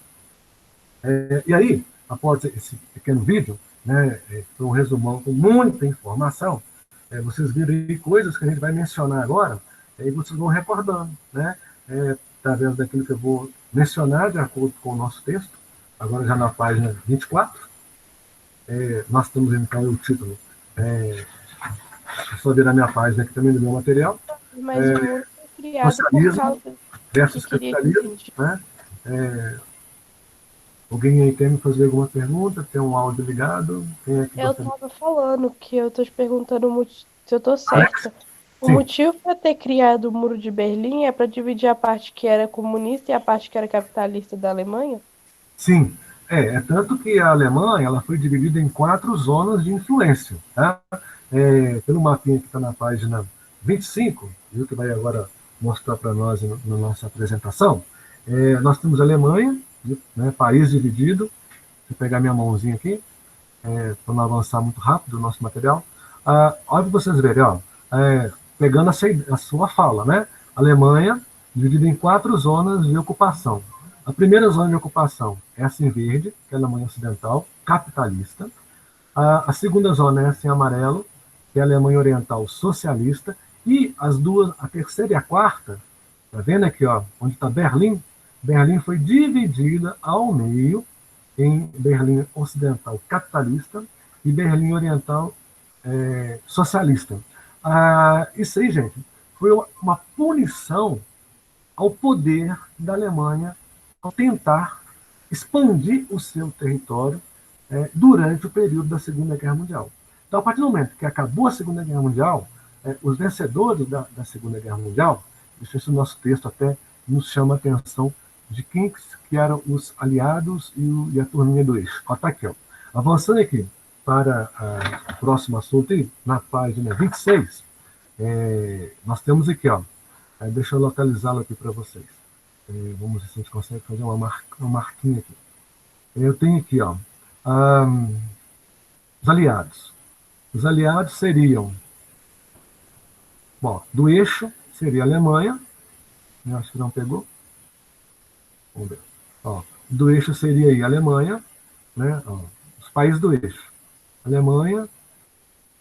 E aí, após esse pequeno vídeo, né, foi um resumão com muita informação, vocês viram aí coisas que a gente vai mencionar agora, e vocês vão recordando, né, através daquilo que eu vou mencionar de acordo com o nosso texto, agora já na página 24. Nós temos então o título, só virar minha página aqui também do meu material, Mas o mundo foi criado socialismo por causa versus que queria capitalismo, né? Alguém aí quer me fazer alguma pergunta? Tem um áudio ligado? Quem é que Eu gostaria? tava falando que eu tô te perguntando se eu tô certa. O Sim. motivo para ter criado o Muro de Berlim é para dividir a parte que era comunista e a parte que era capitalista da Alemanha? Sim. Tanto que a Alemanha ela foi dividida em 4 zonas de influência. Tá? Pelo mapinha que está na página 25, viu, que vai agora mostrar para nós na nossa apresentação, nós temos a Alemanha, né, país dividido. Deixa eu pegar minha mãozinha aqui, para não avançar muito rápido o nosso material. Olha para vocês verem, ó, pegando a sua fala, né? Alemanha dividida em 4 zonas de ocupação. A primeira zona de ocupação é essa em verde, que é a Alemanha Ocidental, capitalista. A segunda zona é essa em amarelo, que é a Alemanha Oriental, socialista. E as duas, a terceira e a quarta, tá vendo aqui, ó, onde está Berlim? Berlim foi dividida ao meio em Berlim Ocidental capitalista e Berlim Oriental socialista. Isso aí, gente, foi uma punição ao poder da Alemanha ao tentar expandir o seu território durante o período da Segunda Guerra Mundial. Então, a partir do momento que acabou a Segunda Guerra Mundial, os vencedores da Segunda Guerra Mundial, isso no nosso texto até nos chama a atenção de quem que eram os aliados e a turminha do eixo. Está aqui, ó. Avançando aqui para o próximo assunto, aí, na página 26, nós temos aqui, ó, deixa eu localizá-lo aqui para vocês. Vamos ver se a gente consegue fazer uma marquinha aqui. Eu tenho aqui, ó, os aliados. Os aliados seriam, bom, do eixo seria a Alemanha, eu acho que não pegou. Vamos ver. Ó, do eixo seria aí a Alemanha, né? Ó, os países do eixo. Alemanha,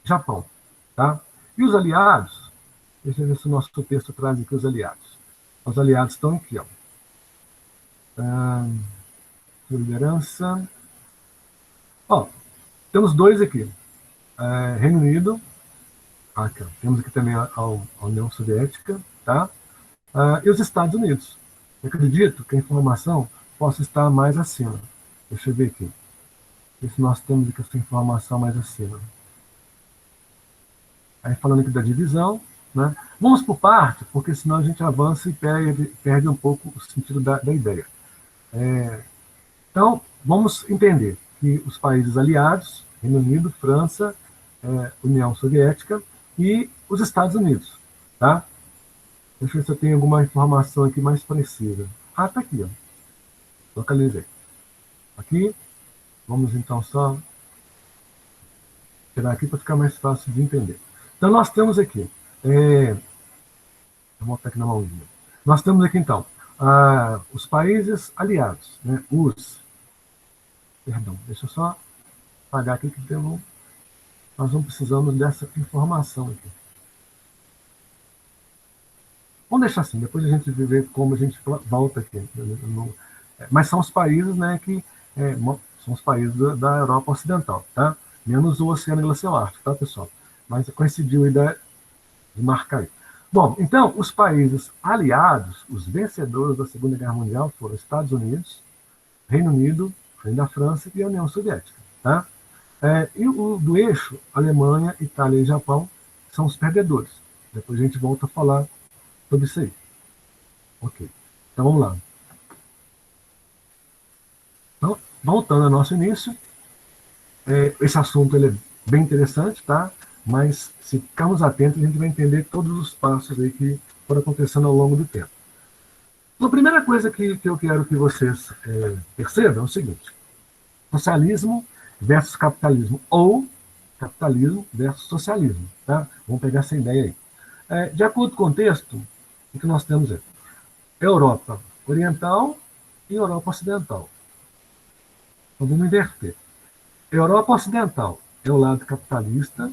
Japão. Tá? E os aliados, deixa eu ver se o nosso texto traz aqui os aliados. Os aliados estão aqui, ó. Liderança. Ó, temos 2 aqui. Reino Unido. Aqui, ó. Temos aqui também a União Soviética, tá? E os Estados Unidos. Eu acredito que a informação possa estar mais acima. Deixa eu ver aqui. Se nós temos aqui essa informação mais acima. Aí falando aqui da divisão, né? Vamos por parte, porque senão a gente avança e perde um pouco o sentido da ideia. Então, vamos entender que os países aliados, Reino Unido, França, União Soviética e os Estados Unidos, tá? Deixa eu ver se eu tenho alguma informação aqui mais precisa. Tá aqui, ó. Localizei. Aqui, vamos então só tirar aqui para ficar mais fácil de entender. Então, nós temos aqui, vou botar aqui na mãozinha. Nós temos aqui, então, os países aliados, né? Perdão, deixa eu só apagar aqui que nós vamos precisando dessa informação aqui. Vamos deixar assim, depois a gente vê como a gente volta aqui. Mas são os países, né, que são os países da Europa Ocidental, tá? Menos o Oceano Glacial Ártico, tá, pessoal? Mas coincidiu aí de marcar aí. Bom, então, os países aliados, os vencedores da Segunda Guerra Mundial foram os Estados Unidos, Reino Unido, Reino da França e a União Soviética, tá? E o do eixo, Alemanha, Itália e Japão, são os perdedores. Depois a gente volta a falar sobre isso aí. Ok. Então vamos lá. Então, voltando ao nosso início, esse assunto ele é bem interessante, tá? Mas se ficarmos atentos, a gente vai entender todos os passos aí que foram acontecendo ao longo do tempo. Então, a primeira coisa que eu quero que vocês percebam é o seguinte: socialismo versus capitalismo, ou capitalismo versus socialismo. Tá? Vamos pegar essa ideia aí. De acordo com o contexto, o que nós temos é Europa Oriental e Europa Ocidental. Então, vamos inverter. Europa Ocidental é o lado capitalista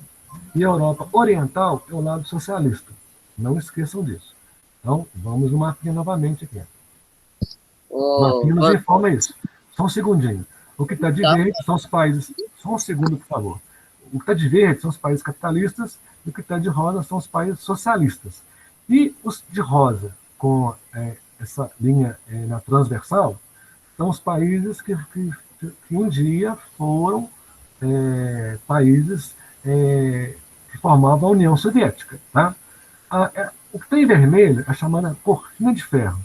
e a Europa Oriental é o lado socialista. Não esqueçam disso. Então, vamos no mapinha novamente aqui. O mapinha nos informa isso. Só um segundinho. O que está de verde são os países... Só um segundo, por favor. O que está de verde são os países capitalistas e o que está de rosa são os países socialistas. E os de rosa, com essa linha na transversal, são os países que um dia foram países que formavam a União Soviética. Tá? O que tem em vermelho é a chamada cortina de ferro,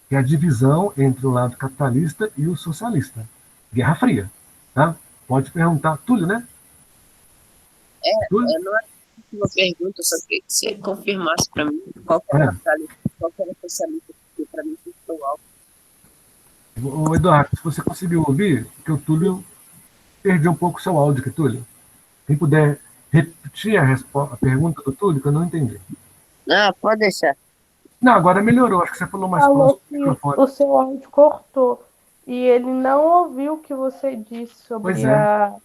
que é a divisão entre o lado capitalista e o socialista. Guerra Fria. Tá? Pode perguntar. Túlio, né? Túlio? Não é uma pergunta, só que você confirmasse para mim qual que era capitalista e qual que era socialista, porque para mim ficou alto. Ô, Eduardo, se você conseguiu ouvir, que o Túlio perdeu um pouco o seu áudio aqui, Túlio. Quem puder repetir a pergunta do Túlio, que eu não entendi. Ah, pode deixar. Não, agora melhorou. Acho que você falou mais Falou próximo do microfone. que o seu áudio cortou. E ele não ouviu o que você disse sobre Pois é.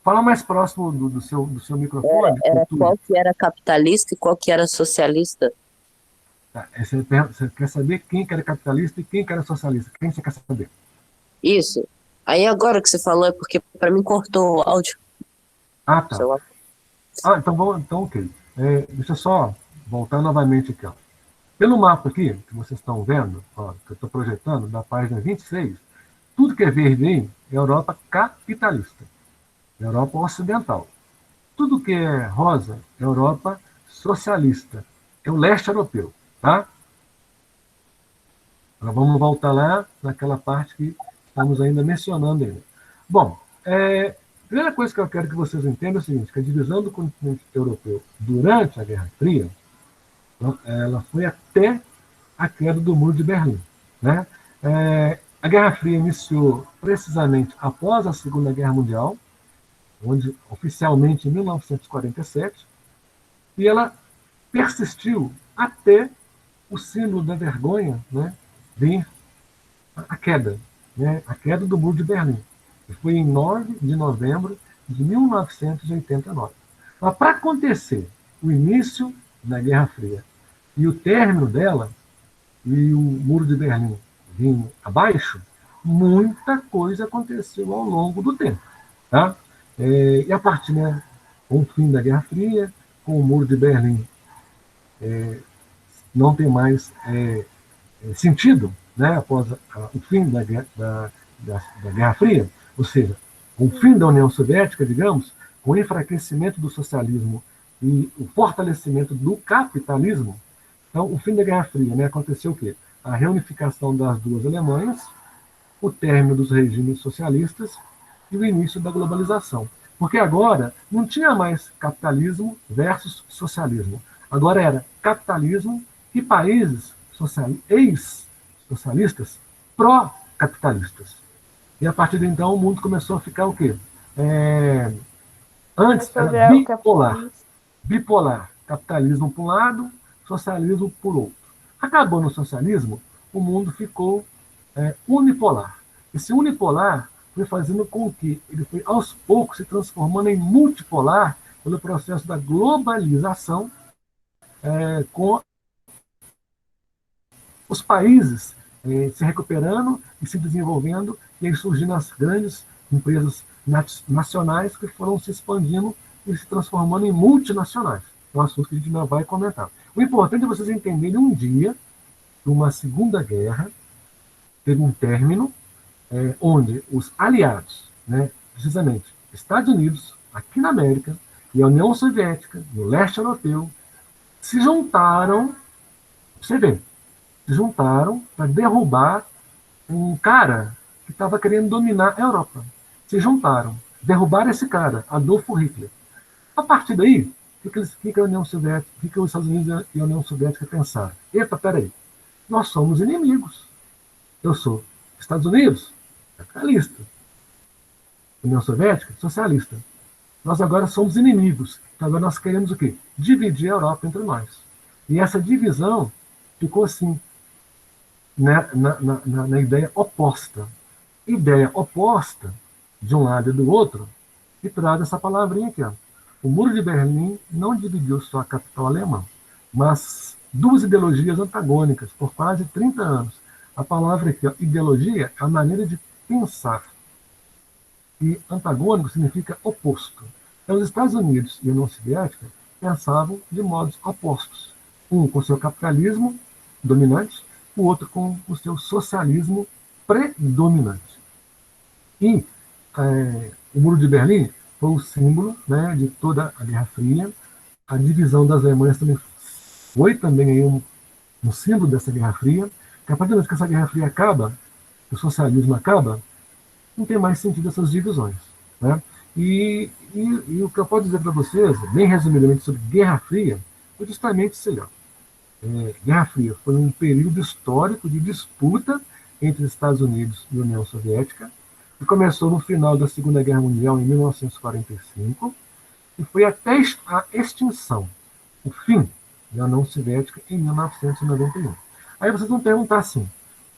Fala mais próximo do seu microfone. Era qual que era capitalista e qual que era socialista? Tá, você quer saber quem que era capitalista e quem que era socialista? Quem você quer saber? Isso. Aí agora que você falou é porque para mim cortou o áudio. Ah, tá. Então ok. Deixa eu só voltar novamente aqui. Ó. Pelo mapa aqui, que vocês estão vendo, ó, que eu estou projetando, da página 26, tudo que é verde aí é Europa capitalista, Europa ocidental. Tudo que é rosa é Europa socialista, é o leste europeu. Tá? Agora vamos voltar lá naquela parte que estamos ainda mencionando ainda. Bom, a primeira coisa que eu quero que vocês entendam é o seguinte, que a divisão do continente europeu durante a Guerra Fria, ela foi até a queda do Muro de Berlim. Né? A Guerra Fria iniciou precisamente após a Segunda Guerra Mundial, onde oficialmente em 1947, e ela persistiu até o símbolo da vergonha, né, vir a queda, né, a queda do Muro de Berlim. E foi em 9 de novembro de 1989. Mas para acontecer o início da Guerra Fria e o término dela, e o Muro de Berlim vir abaixo, muita coisa aconteceu ao longo do tempo. Tá? E a partir, né, com o fim da Guerra Fria, com o Muro de Berlim não tem mais sentido, né, após o fim da Guerra Fria, ou seja, o fim da União Soviética, digamos, com o enfraquecimento do socialismo e o fortalecimento do capitalismo. Então, o fim da Guerra Fria, né, aconteceu o quê? A reunificação das duas Alemanhas, o término dos regimes socialistas e o início da globalização. Porque agora não tinha mais capitalismo versus socialismo. Agora era capitalismo e países ex-socialistas pró-capitalistas. E a partir de então o mundo começou a ficar o quê? Antes era bipolar. Capitalismo por um lado, socialismo por outro. Acabou no socialismo, o mundo ficou unipolar. Esse unipolar foi fazendo com que ele foi aos poucos se transformando em multipolar pelo processo da globalização, com os países se recuperando e se desenvolvendo, e aí surgindo as grandes empresas nacionais que foram se expandindo e se transformando em multinacionais. É um assunto que a gente não vai comentar. O importante é vocês entenderem um dia que uma Segunda Guerra teve um término onde os aliados, né, precisamente Estados Unidos, aqui na América, e a União Soviética, no leste europeu, se juntaram, você vê, se juntaram para derrubar um cara que estava querendo dominar a Europa. Se juntaram, derrubaram esse cara, Adolfo Hitler. A partir daí, o que a União Soviética, o que os Estados Unidos e a União Soviética pensaram? Eita, peraí, nós somos inimigos. Eu sou Estados Unidos, capitalista. União Soviética, socialista. Nós agora somos inimigos. Então agora nós queremos o quê? Dividir a Europa entre nós. E essa divisão ficou assim, né, na ideia oposta. Ideia oposta, de um lado e do outro, e traz essa palavrinha aqui. Ó. O Muro de Berlim não dividiu só a capital alemã, mas duas ideologias antagônicas por quase 30 anos. A palavra aqui, ó, ideologia, é a maneira de pensar. E antagônico significa oposto. Então, os Estados Unidos e a União Soviética pensavam de modos opostos. Um com seu capitalismo dominante, o outro com o seu socialismo predominante. E o Muro de Berlim foi o símbolo, né, de toda a Guerra Fria. A divisão das Alemanhas também foi também aí um símbolo dessa Guerra Fria. Que a partir do momento que essa Guerra Fria acaba, que o socialismo acaba, não tem mais sentido essas divisões. Né? E o que eu posso dizer para vocês, bem resumidamente, sobre Guerra Fria, foi justamente isso aí. Ó. Guerra Fria foi um período histórico de disputa entre os Estados Unidos e a União Soviética, que começou no final da Segunda Guerra Mundial, em 1945, e foi até a extinção, o fim da União Soviética, em 1991. Aí vocês vão perguntar assim,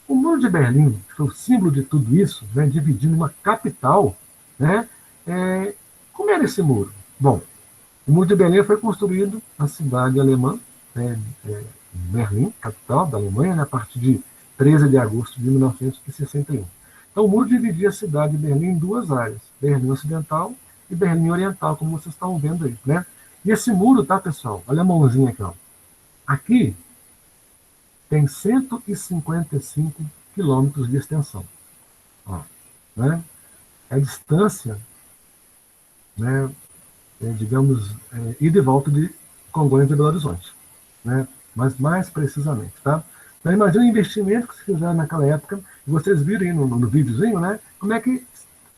o Muro de Berlim, que foi o símbolo de tudo isso, né, dividindo uma capital, né, como era esse muro? Bom, o Muro de Berlim foi construído na cidade alemã, Berlim, capital da Alemanha, né, a partir de 13 de agosto de 1961. Então, o muro dividia a cidade de Berlim em duas áreas, Berlim Ocidental e Berlim Oriental, como vocês estão vendo aí. Né? E esse muro, tá, pessoal? Olha a mãozinha aqui. Ó. Aqui tem 155 quilômetros de extensão. Ó, né? A distância, né, digamos, ida e volta de Congonhas e Belo Horizonte. Né? Mas mais precisamente, tá? Então, imagina o investimento que se fizeram naquela época, e vocês viram aí no videozinho, né? Como é que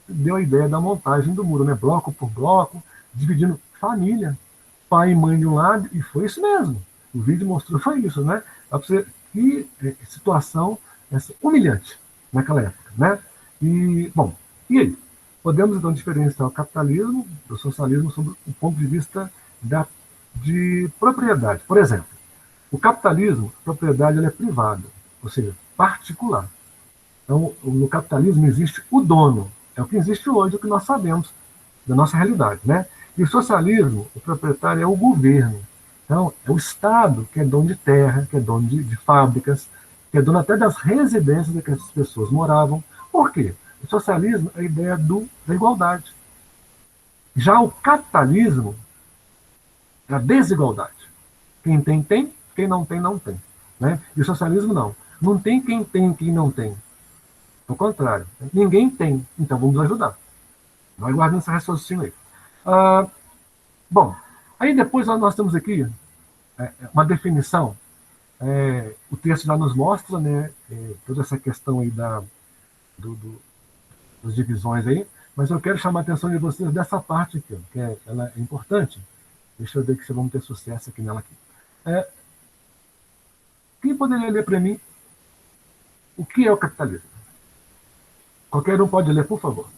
deu a ideia da montagem do muro, né? Bloco por bloco, dividindo família, pai e mãe de um lado, e foi isso mesmo. O vídeo mostrou, foi isso, né? Para você, que situação humilhante naquela época, né? E, bom, e aí? Podemos, então, diferenciar o capitalismo do socialismo sob o ponto de vista de propriedade. Por exemplo, o capitalismo, a propriedade ela é privada, ou seja, particular. Então, no capitalismo existe o dono, é o que existe hoje, o que nós sabemos da nossa realidade. Né? E o socialismo, o proprietário é o governo. Então, é o Estado que é dono de terra, que é dono de fábricas, que é dono até das residências em que as pessoas moravam. Por quê? O socialismo é a ideia da igualdade. Já o capitalismo é a desigualdade. Quem tem, tem. Quem não tem, não tem. Né? E o socialismo não. Não tem quem tem e quem não tem. Ao contrário. Ninguém tem. Então vamos ajudar. Nós guardamos esse raciocínio aí. Bom, aí depois nós temos aqui uma definição. O texto já nos mostra, né, toda essa questão aí das divisões aí, mas eu quero chamar a atenção de vocês dessa parte aqui, ó, que ela é importante. Deixa eu ver se vamos ter sucesso aqui nela aqui. Quem poderia ler para mim o que é o capitalismo? Qualquer um pode ler, por favor.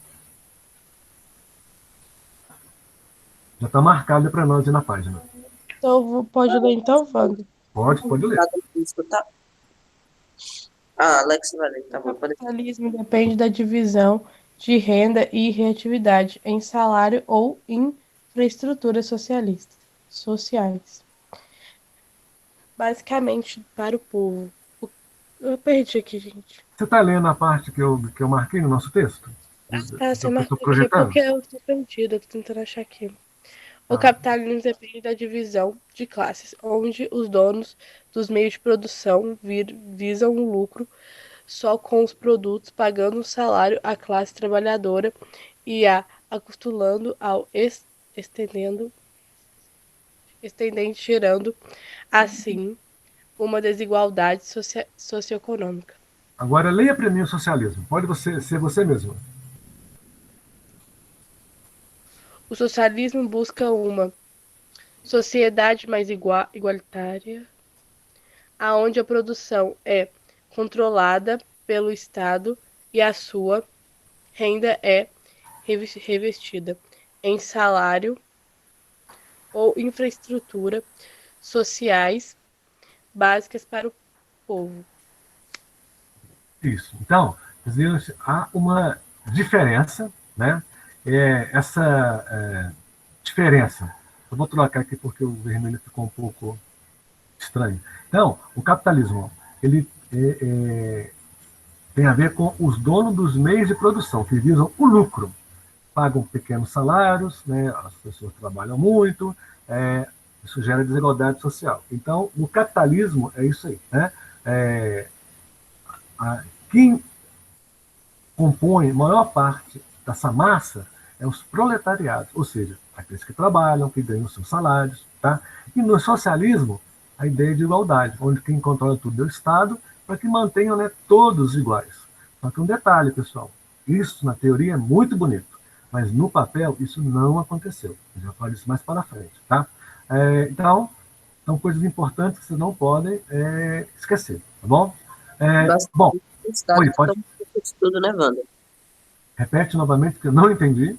Já está marcado para nós aí na página. Então, pode ler então, Wanda? Pode ler. Alex vai ler, tá bom. O capitalismo depende da divisão de renda e reatividade em salário ou infraestruturas sociais. Basicamente, para o povo. Eu perdi aqui, gente. Você está lendo a parte que eu marquei no nosso texto? Você marcou aqui porque eu estou perdida, estou tentando achar aqui. O capitalismo depende da divisão de classes, onde os donos dos meios de produção visam o lucro só com os produtos, pagando o salário à classe trabalhadora e acostumando ao estendendo, gerando, assim, uma desigualdade socioeconômica. Agora, leia para mim o socialismo. Pode ser você mesmo. O socialismo busca uma sociedade mais igualitária, aonde a produção é controlada pelo Estado e a sua renda é revestida em salário ou infraestrutura sociais básicas para o povo. Isso. Então, há uma diferença, né? Essa diferença. Eu vou trocar aqui porque o vermelho ficou um pouco estranho. Então, o capitalismo, ele tem a ver com os donos dos meios de produção, que visam o lucro. Pagam pequenos salários, né? As pessoas trabalham muito, isso gera desigualdade social. Então, no capitalismo é isso aí, né? Quem compõe a maior parte dessa massa é os proletariados, ou seja, aqueles que trabalham, que ganham seus salários. Tá? E no socialismo, a ideia de igualdade, onde quem controla tudo é o Estado, para que mantenham, né, todos iguais. Só que um detalhe, pessoal, isso na teoria é muito bonito, mas no papel isso não aconteceu. Eu já falo isso mais para frente. Tá? Então, são coisas importantes que vocês não podem esquecer, tá bom? Bom, pode... tudo, né, Wanda? Repete novamente, porque eu não entendi.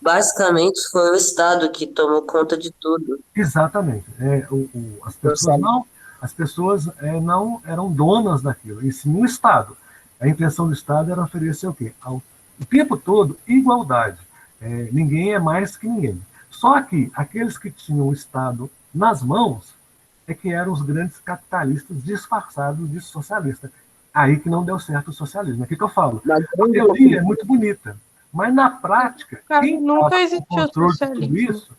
Basicamente, foi o Estado que tomou conta de tudo. Exatamente. As pessoas não eram donas daquilo, e sim o Estado. A intenção do Estado era oferecer o quê? O tempo todo, igualdade. Ninguém é mais que ninguém. Só que aqueles que tinham o Estado nas mãos é que eram os grandes capitalistas disfarçados de socialistas. Aí que não deu certo o socialismo. É aqui que eu falo. A teoria é muito bonita, mas na prática, quem nunca existiu o controle de tudo isso,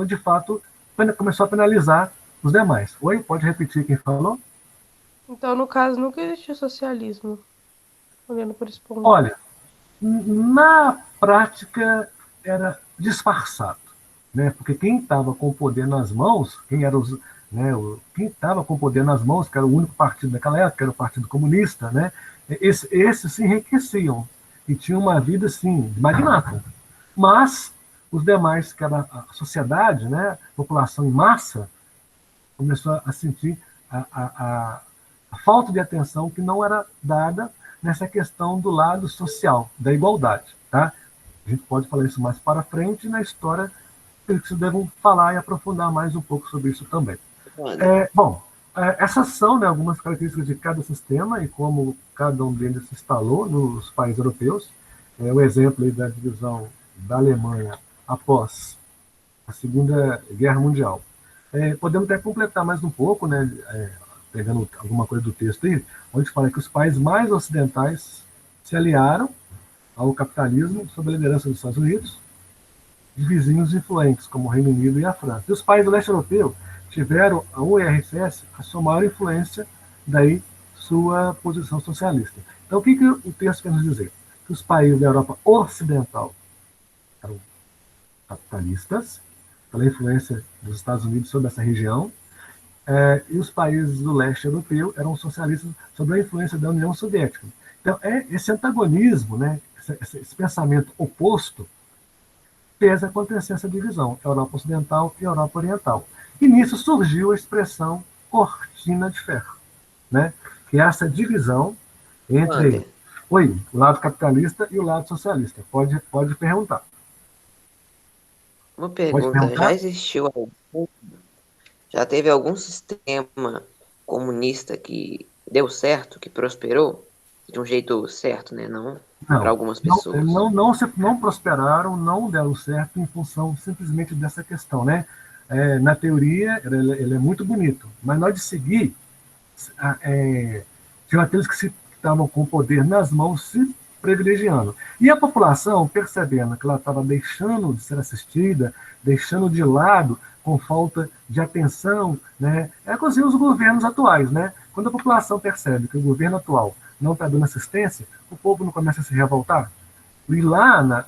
de fato, começou a penalizar os demais. Oi, pode repetir quem falou? Então, no caso, nunca existiu socialismo. Olhando por esse ponto. Olha, na prática era disfarçado, né? Porque quem estava com o poder nas mãos, quem estava com o poder nas mãos, que era o único partido daquela época, que era o Partido Comunista, né? Esses se enriqueciam e tinham uma vida assim, de magnata. Mas os demais, que era a sociedade, né, a população em massa, começou a sentir a falta de atenção que não era dada nessa questão do lado social, da igualdade. Tá? A gente pode falar isso mais para frente na história, que vocês devem falar e aprofundar mais um pouco sobre isso também. Essas são, né, algumas características de cada sistema e como cada um deles se instalou nos países europeus. O exemplo aí da divisão da Alemanha após a Segunda Guerra Mundial. Podemos até completar mais um pouco, né, pegando alguma coisa do texto aí, onde fala que os países mais ocidentais se aliaram ao capitalismo sob a liderança dos Estados Unidos, de vizinhos influentes, como o Reino Unido e a França. E os países do leste europeu tiveram a URSS a sua maior influência, daí sua posição socialista. Então, o que o texto quer nos dizer? Que os países da Europa Ocidental eram capitalistas, pela influência dos Estados Unidos sobre essa região, e os países do leste europeu eram socialistas sob a influência da União Soviética. Então, esse antagonismo, né, esse pensamento oposto, fez acontecer essa divisão, Europa Ocidental e Europa Oriental. E nisso surgiu a expressão cortina de ferro, né? Que é essa divisão entre o lado capitalista e o lado socialista. Pode perguntar. Uma pergunta, já teve algum sistema comunista que deu certo, que prosperou? De um jeito certo, né? Não para algumas pessoas. Não prosperaram, não deram certo em função simplesmente dessa questão, né? Na teoria, ele é muito bonito, mas na hora de seguir, tinham aqueles que estavam com o poder nas mãos se privilegiando. E a população, percebendo que ela estava deixando de ser assistida, deixando de lado, com falta de atenção, né? Inclusive os governos atuais, né? Quando a população percebe que o governo atual não está dando assistência, o povo não começa a se revoltar. E lá na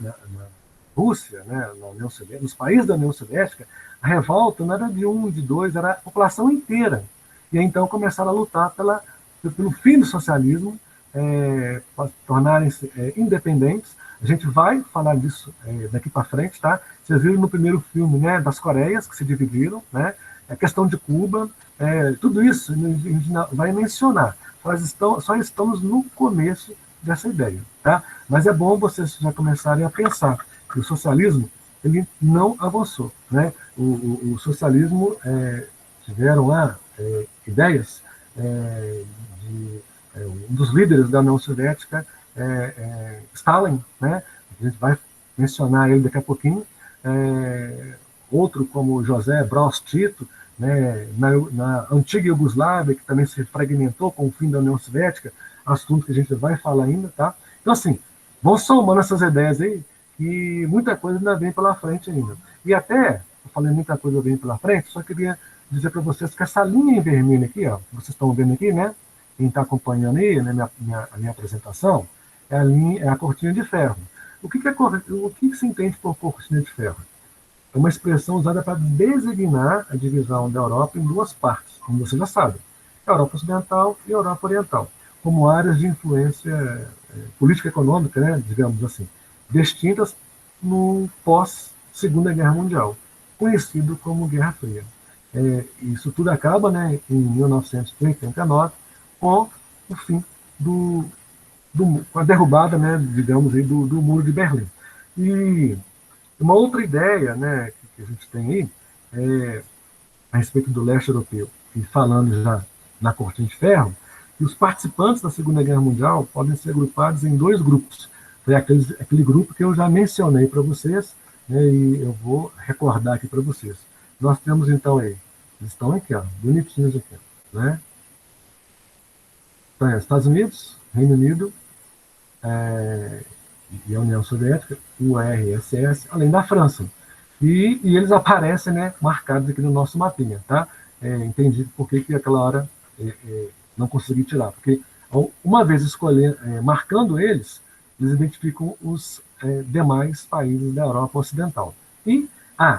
Rússia, né, na União Soviética, nos países da União Soviética, a revolta não era de um, de dois, era a população inteira. E aí, então, começaram a lutar pelo fim do socialismo, para tornarem-se independentes. A gente vai falar disso daqui para frente, tá? Vocês viram no primeiro filme, né, das Coreias, que se dividiram, né? A questão de Cuba, Tudo isso a gente vai mencionar. Só estamos no começo dessa ideia. Tá? Mas é bom vocês já começarem a pensar que o socialismo ele não avançou. Né? O socialismo, tiveram lá ideias um dos líderes da União Soviética, Stalin, né? A gente vai mencionar ele daqui a pouquinho, outro como José Broz Tito, né? na antiga Iugoslávia, que também se fragmentou com o fim da União Soviética, assunto que a gente vai falar ainda, tá? Então, assim, vão somando essas ideias aí, que muita coisa ainda vem pela frente ainda. E até, eu falei muita coisa vem pela frente, só queria dizer para vocês que essa linha em vermelho aqui, ó, que vocês estão vendo aqui, né? Quem está acompanhando aí, né, a minha apresentação, é a cortina de ferro. O que se entende por cortina de ferro? É uma expressão usada para designar a divisão da Europa em duas partes, como você já sabe, Europa Ocidental e Europa Oriental, como áreas de influência política e econômica, né, digamos assim, distintas no pós-Segunda Guerra Mundial, conhecido como Guerra Fria. Isso tudo acaba, né, em 1989, com o fim com a derrubada, né, digamos, aí, do Muro de Berlim. E uma outra ideia, né, que a gente tem aí, a respeito do leste europeu, e falando já na Cortina de Ferro, que os participantes da Segunda Guerra Mundial podem ser agrupados em dois grupos. Foi aquele grupo que eu já mencionei para vocês, né, e eu vou recordar aqui para vocês. Nós temos, então, aí, eles estão aqui, ó, bonitinhos aqui, né? Então, Estados Unidos, Reino Unido, e a União Soviética, URSS, além da França. E eles aparecem, né, marcados aqui no nosso mapinha, tá? Entendi por que aquela hora não consegui tirar. Porque uma vez marcando eles identificam os demais países da Europa Ocidental. E,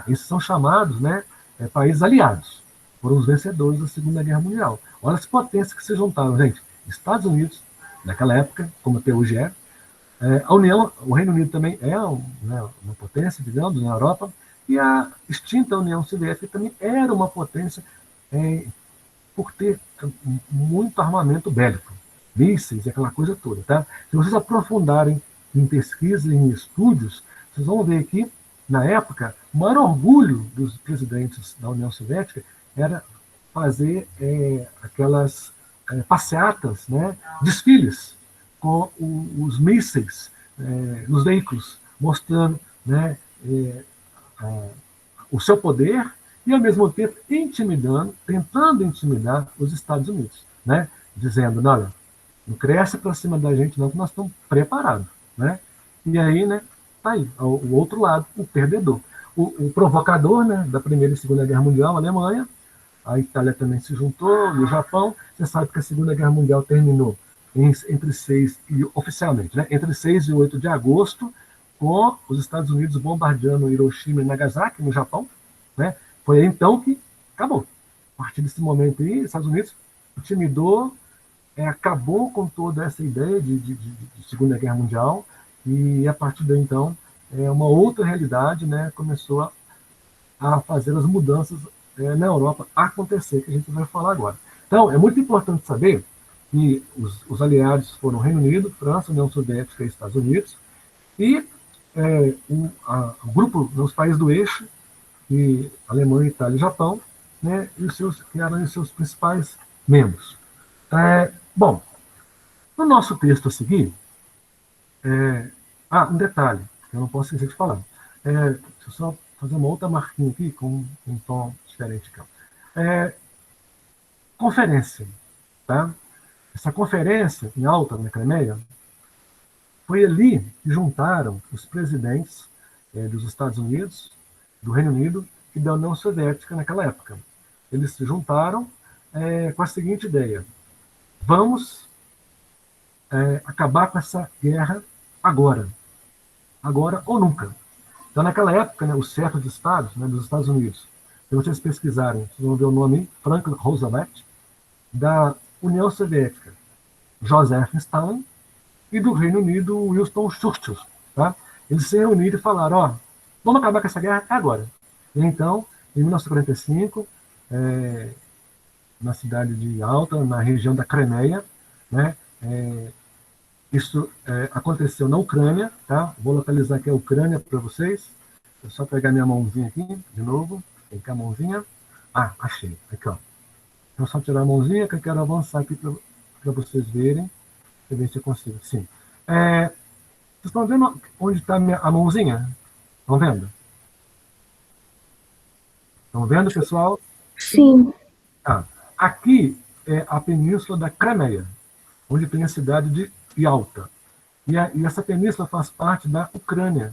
esses são chamados, né, países aliados. Foram os vencedores da Segunda Guerra Mundial. Olha as potências que se juntaram, gente. Estados Unidos, naquela época, como até hoje o Reino Unido também é uma potência, digamos, na Europa, e a extinta União Soviética também era uma potência por ter muito armamento bélico, mísseis e aquela coisa toda. Tá? Se vocês aprofundarem em pesquisa, em estudos, vocês vão ver que, na época, o maior orgulho dos presidentes da União Soviética era fazer aquelas passeatas, né, desfiles com os mísseis nos veículos, mostrando, né, o seu poder e, ao mesmo tempo, tentando intimidar os Estados Unidos, né, dizendo, olha, não cresce para cima da gente não, que nós estamos preparados. Né? E aí, né, tá aí, o outro lado, o perdedor. O provocador, né, da Primeira e Segunda Guerra Mundial, a Alemanha, a Itália também se juntou, e o Japão. Você sabe que a Segunda Guerra Mundial terminou oficialmente, né, entre 6 e 8 de agosto, com os Estados Unidos bombardeando Hiroshima e Nagasaki, no Japão. Né? Foi aí, então, que acabou. A partir desse momento aí, os Estados Unidos intimidou, acabou com toda essa ideia de Segunda Guerra Mundial, e a partir daí, então, uma outra realidade, né, começou a fazer as mudanças na Europa acontecer, que a gente vai falar agora. Então, é muito importante saber que os aliados foram Reino Unido, França, União Soviética e Estados Unidos, e o grupo, os países do eixo, e Alemanha, Itália e Japão, né, que eram os seus principais membros. Bom, no nosso texto a seguir, um detalhe, que eu não posso esquecer de falar. Deixa eu só fazer uma outra marquinha aqui, com um tom diferente. Conferência. Tá? Essa conferência em Alta, na Crimeia, foi ali que juntaram os presidentes dos Estados Unidos, do Reino Unido e da União Soviética naquela época. Eles se juntaram com a seguinte ideia: vamos acabar com essa guerra agora ou nunca. Então, naquela época, né, os chefes de Estado, né, dos Estados Unidos, se vocês pesquisarem, vocês vão ver o nome Franklin Roosevelt, da União Soviética, Joseph Stalin, e do Reino Unido, Winston Churchill. Tá? Eles se reuniram e falaram, vamos acabar com essa guerra agora. E então, em 1945, na cidade de Alta, na região da Crimeia, né? Isso aconteceu na Ucrânia, tá? Vou localizar aqui a Ucrânia para vocês. É só pegar minha mãozinha aqui, de novo. Tem aqui a mãozinha. Ah, achei. Aqui, ó. Então, só tirar a mãozinha que eu quero avançar aqui para vocês verem. Deixa eu ver se eu consigo. Sim. Vocês estão vendo onde está a mãozinha? Estão vendo? Estão vendo, pessoal? Sim. Aqui é a península da Crimeia, onde tem a cidade de Yalta. E essa península faz parte da Ucrânia.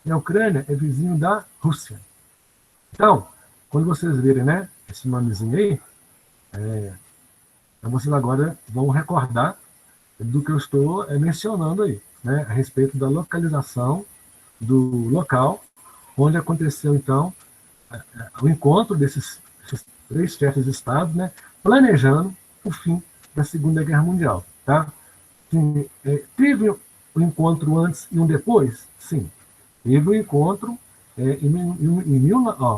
E a Ucrânia é vizinho da Rússia. Então, quando vocês verem, né, esse nomezinho aí, então vocês agora vão recordar do que eu estou mencionando aí, né, a respeito da localização do local onde aconteceu, então, o encontro desses 3 chefes de Estado, né, planejando o fim da Segunda Guerra Mundial. Tá? Teve um encontro antes e um depois? Sim. Teve um encontro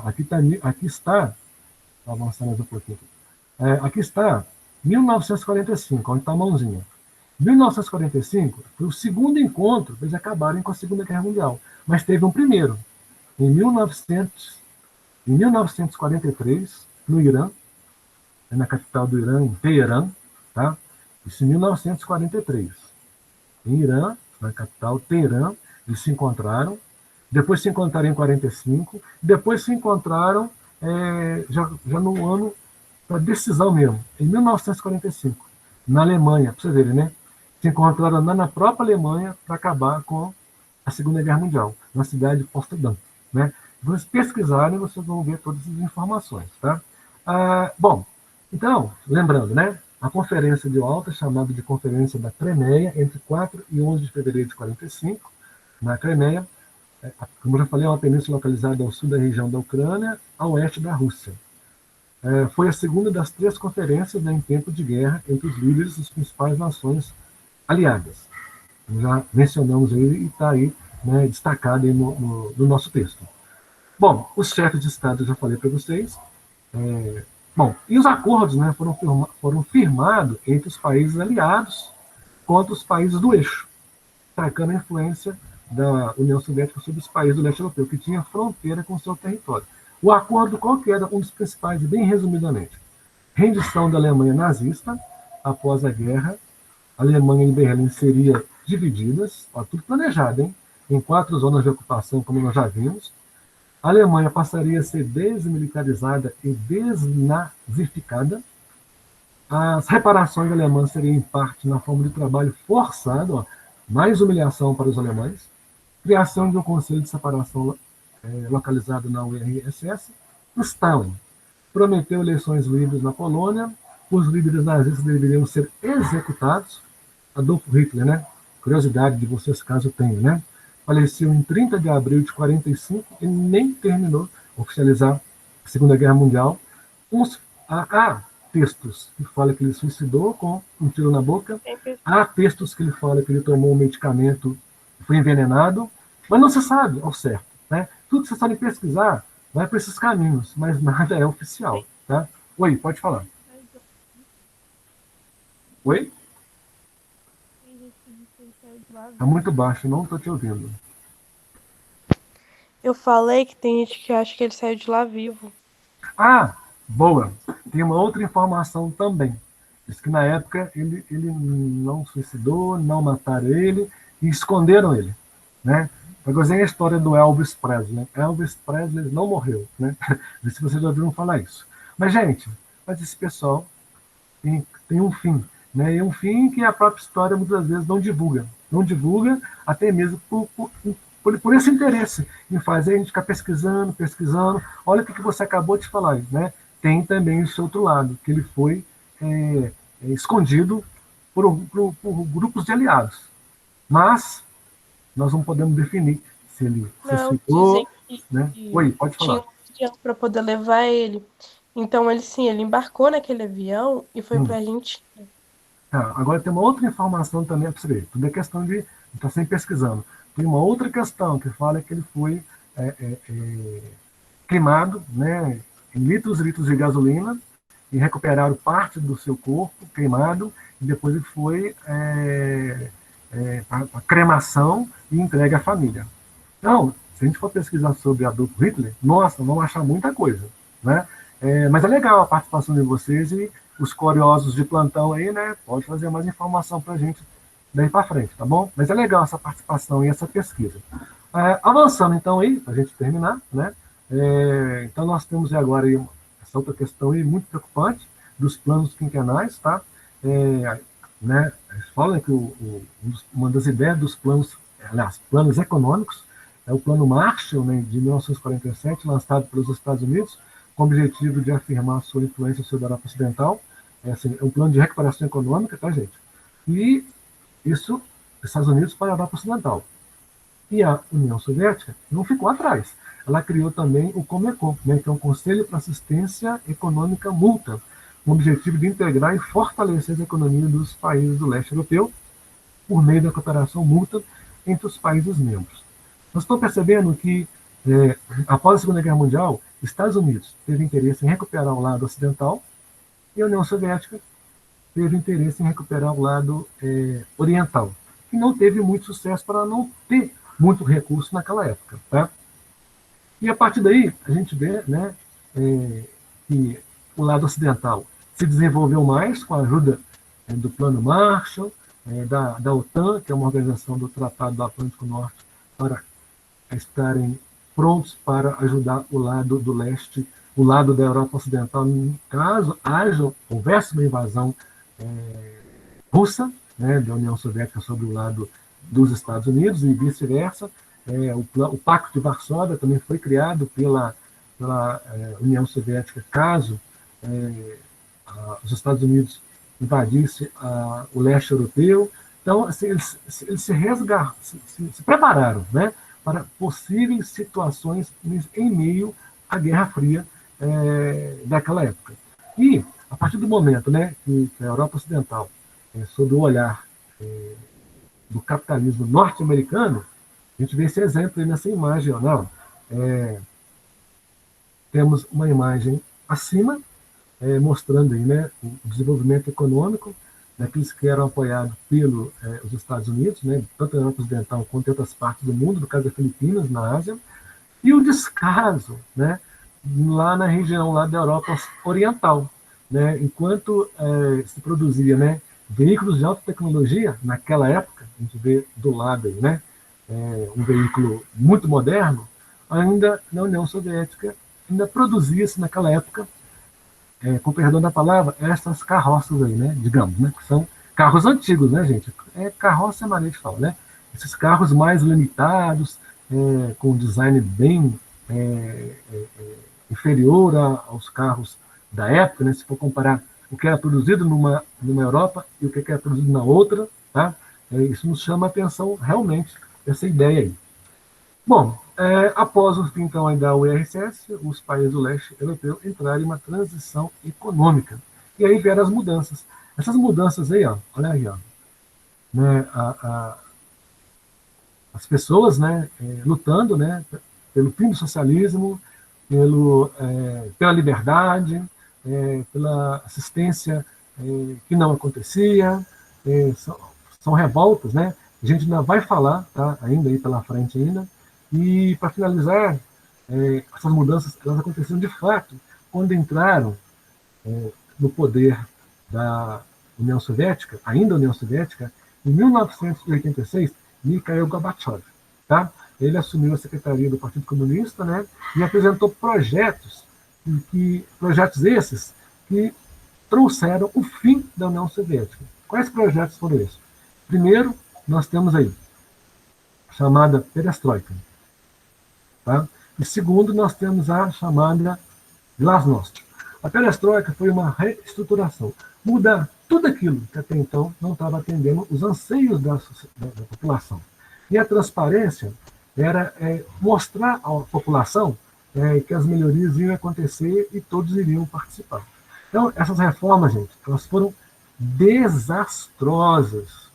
aqui está, vou avançar mais um pouquinho. Aqui está 1945, onde está a mãozinha. 1945 foi o segundo encontro, eles acabaram com a Segunda Guerra Mundial. Mas teve um primeiro, em 1943, no Irã, na capital do Irã, em Teherã, tá? Isso em 1943. Em Irã, na capital Teherã, eles se encontraram, depois se encontraram em 45, depois se encontraram já no ano da decisão mesmo, em 1945, na Alemanha, para vocês verem, né? Se encontraram na própria Alemanha para acabar com a Segunda Guerra Mundial, na cidade de Potsdam, né? Se vocês pesquisarem, vocês vão ver todas as informações, tá? Bom, então, lembrando, né? A Conferência de Yalta, chamada de Conferência da Crimeia, entre 4 e 11 de fevereiro de 45, na Crimeia, como eu já falei, é uma península localizada ao sul da região da Ucrânia, a oeste da Rússia. Foi a segunda das 3 conferências, né, em tempo de guerra entre os líderes das principais nações aliadas. Já mencionamos aí e está aí, né, destacado aí no nosso texto. Bom, os chefes de Estado eu já falei para vocês. Bom, e os acordos, né, foram firmados entre os países aliados contra os países do eixo, destacando a influência da União Soviética sobre os países do leste europeu, que tinha fronteira com o seu território. O acordo, qual que era um dos principais, bem resumidamente? Rendição da Alemanha nazista após a guerra. A Alemanha e Berlim seriam divididas, tudo planejado, hein? Em 4 zonas de ocupação, como nós já vimos. A Alemanha passaria a ser desmilitarizada e desnazificada. As reparações da Alemanha seriam, em parte, na forma de trabalho forçado, mais humilhação para os alemães. Criação de um conselho de separação localizado na URSS. Stalin prometeu eleições livres na Polônia. Os líderes nazistas deveriam ser executados. Adolf Hitler, né? Curiosidade de vocês, caso tenham, né? Faleceu em 30 de abril de 45 e nem terminou oficializar a Segunda Guerra Mundial. Há textos que falam que ele suicidou com um tiro na boca. Há textos que ele fala que ele tomou um medicamento e foi envenenado. Mas não se sabe ao certo, né? Tudo que vocês podem pesquisar vai para esses caminhos, mas nada é oficial, tá? Oi, pode falar. Oi? Está muito baixo, não estou te ouvindo. Eu falei que tem gente que acha que ele saiu de lá vivo. Boa. Tem uma outra informação também. Diz que na época ele não suicidou, não mataram ele e esconderam ele, né? Eu gostei a história do Elvis Presley. Elvis Presley não morreu, né? Não sei se vocês já ouviram falar isso. Mas, gente, esse pessoal tem um fim, né? E um fim que a própria história muitas vezes não divulga. Não divulga, até mesmo por esse interesse em fazer a gente ficar pesquisando. Olha o que você acabou de falar, né? Tem também esse outro lado, que ele foi escondido por grupos de aliados. Mas nós não podemos definir se ele suicidou, né? Oi, pode falar. Tinha um avião para poder levar ele. Então, ele embarcou naquele avião e foi para a Argentina. Agora tem uma outra informação também para você ver. Tudo é questão de estar sempre pesquisando. Tem uma outra questão que fala que ele foi queimado, né, em litros e litros de gasolina e recuperaram parte do seu corpo queimado, e depois ele foi para cremação e entregue à família. Então, se a gente for pesquisar sobre Adolf Hitler, nossa, vamos achar muita coisa, né? Mas é legal a participação de vocês, e os curiosos de plantão aí, né, pode fazer mais informação para a gente daí para frente, tá bom? Mas é legal essa participação e essa pesquisa. Avançando então aí, para a gente terminar, né? Então nós temos agora aí essa outra questão aí muito preocupante dos planos quinquenais, tá? Né? Eles falam que uma das ideias dos planos, aliás, planos econômicos, é o Plano Marshall, né, de 1947, lançado pelos Estados Unidos, com o objetivo de afirmar sua influência sobre a Europa Ocidental. É um plano de recuperação econômica, tá, gente? E isso, dos Estados Unidos para a Europa Ocidental. E a União Soviética não ficou atrás. Ela criou também o Comecon, né, que é um Conselho para Assistência Econômica Mútua, com o objetivo de integrar e fortalecer a economia dos países do leste europeu por meio da cooperação mútua entre os países membros. Nós estamos percebendo que, após a Segunda Guerra Mundial, Estados Unidos teve interesse em recuperar o lado ocidental e a União Soviética teve interesse em recuperar o lado oriental, que não teve muito sucesso para não ter muito recurso naquela época. Tá? E a partir daí, a gente vê, né, que o lado ocidental se desenvolveu mais com a ajuda do Plano Marshall, da OTAN, que é uma organização do Tratado do Atlântico Norte, para estarem prontos para ajudar o lado do leste, o lado da Europa Ocidental, caso houvesse uma invasão russa, né, da União Soviética sobre o lado dos Estados Unidos e vice-versa. O Pacto de Varsóvia também foi criado pela União Soviética, caso os Estados Unidos invadissem o leste europeu. Então, assim, eles se prepararam, né, para possíveis situações em meio à Guerra Fria daquela época. E, a partir do momento, né, que a Europa Ocidental, sob o olhar do capitalismo norte-americano, a gente vê esse exemplo aí nessa imagem. Ó, temos uma imagem acima, mostrando aí, né, o desenvolvimento econômico daqueles que eram apoiados pelos Estados Unidos, né, tanto na Europa Ocidental quanto em outras partes do mundo, no caso das Filipinas, na Ásia, e o descaso, né, lá na região lá da Europa Oriental, né, enquanto se produzia, né, veículos de alta tecnologia naquela época, a gente vê do lado aí, né, um veículo muito moderno, ainda na União Soviética ainda produzia-se naquela época, com perdão da palavra, essas carroças aí, né, digamos, né, que são carros antigos, né, gente? Carroça é maneira de falar, né? Esses carros mais limitados, com design bem inferior aos carros da época, né? Se for comparar o que era produzido numa Europa e o que era produzido na outra, tá? Isso nos chama a atenção realmente, essa ideia aí. Bom, após o fim, então, da URSS, os países do leste europeu entraram em uma transição econômica. E aí vieram as mudanças. Essas mudanças aí, ó, olha aí, ó, né, as pessoas, né, lutando, né, pelo fim do socialismo, pela liberdade, pela assistência que não acontecia, são revoltas, né? A gente ainda vai falar, tá, ainda aí pela frente ainda. E, para finalizar, essas mudanças elas aconteceram de fato quando entraram no poder da União Soviética, ainda a União Soviética, em 1986, Mikhail Gorbachev. Tá? Ele assumiu a secretaria do Partido Comunista, né, e apresentou projetos esses que trouxeram o fim da União Soviética. Quais projetos foram esses? Primeiro, nós temos aí a chamada perestroika. Tá? E segundo, nós temos a chamada glasnost. A perestroika foi uma reestruturação, mudar tudo aquilo que até então não estava atendendo os anseios da população. E a transparência era mostrar à população que as melhorias iam acontecer e todos iriam participar. Então, essas reformas, gente, elas foram desastrosas.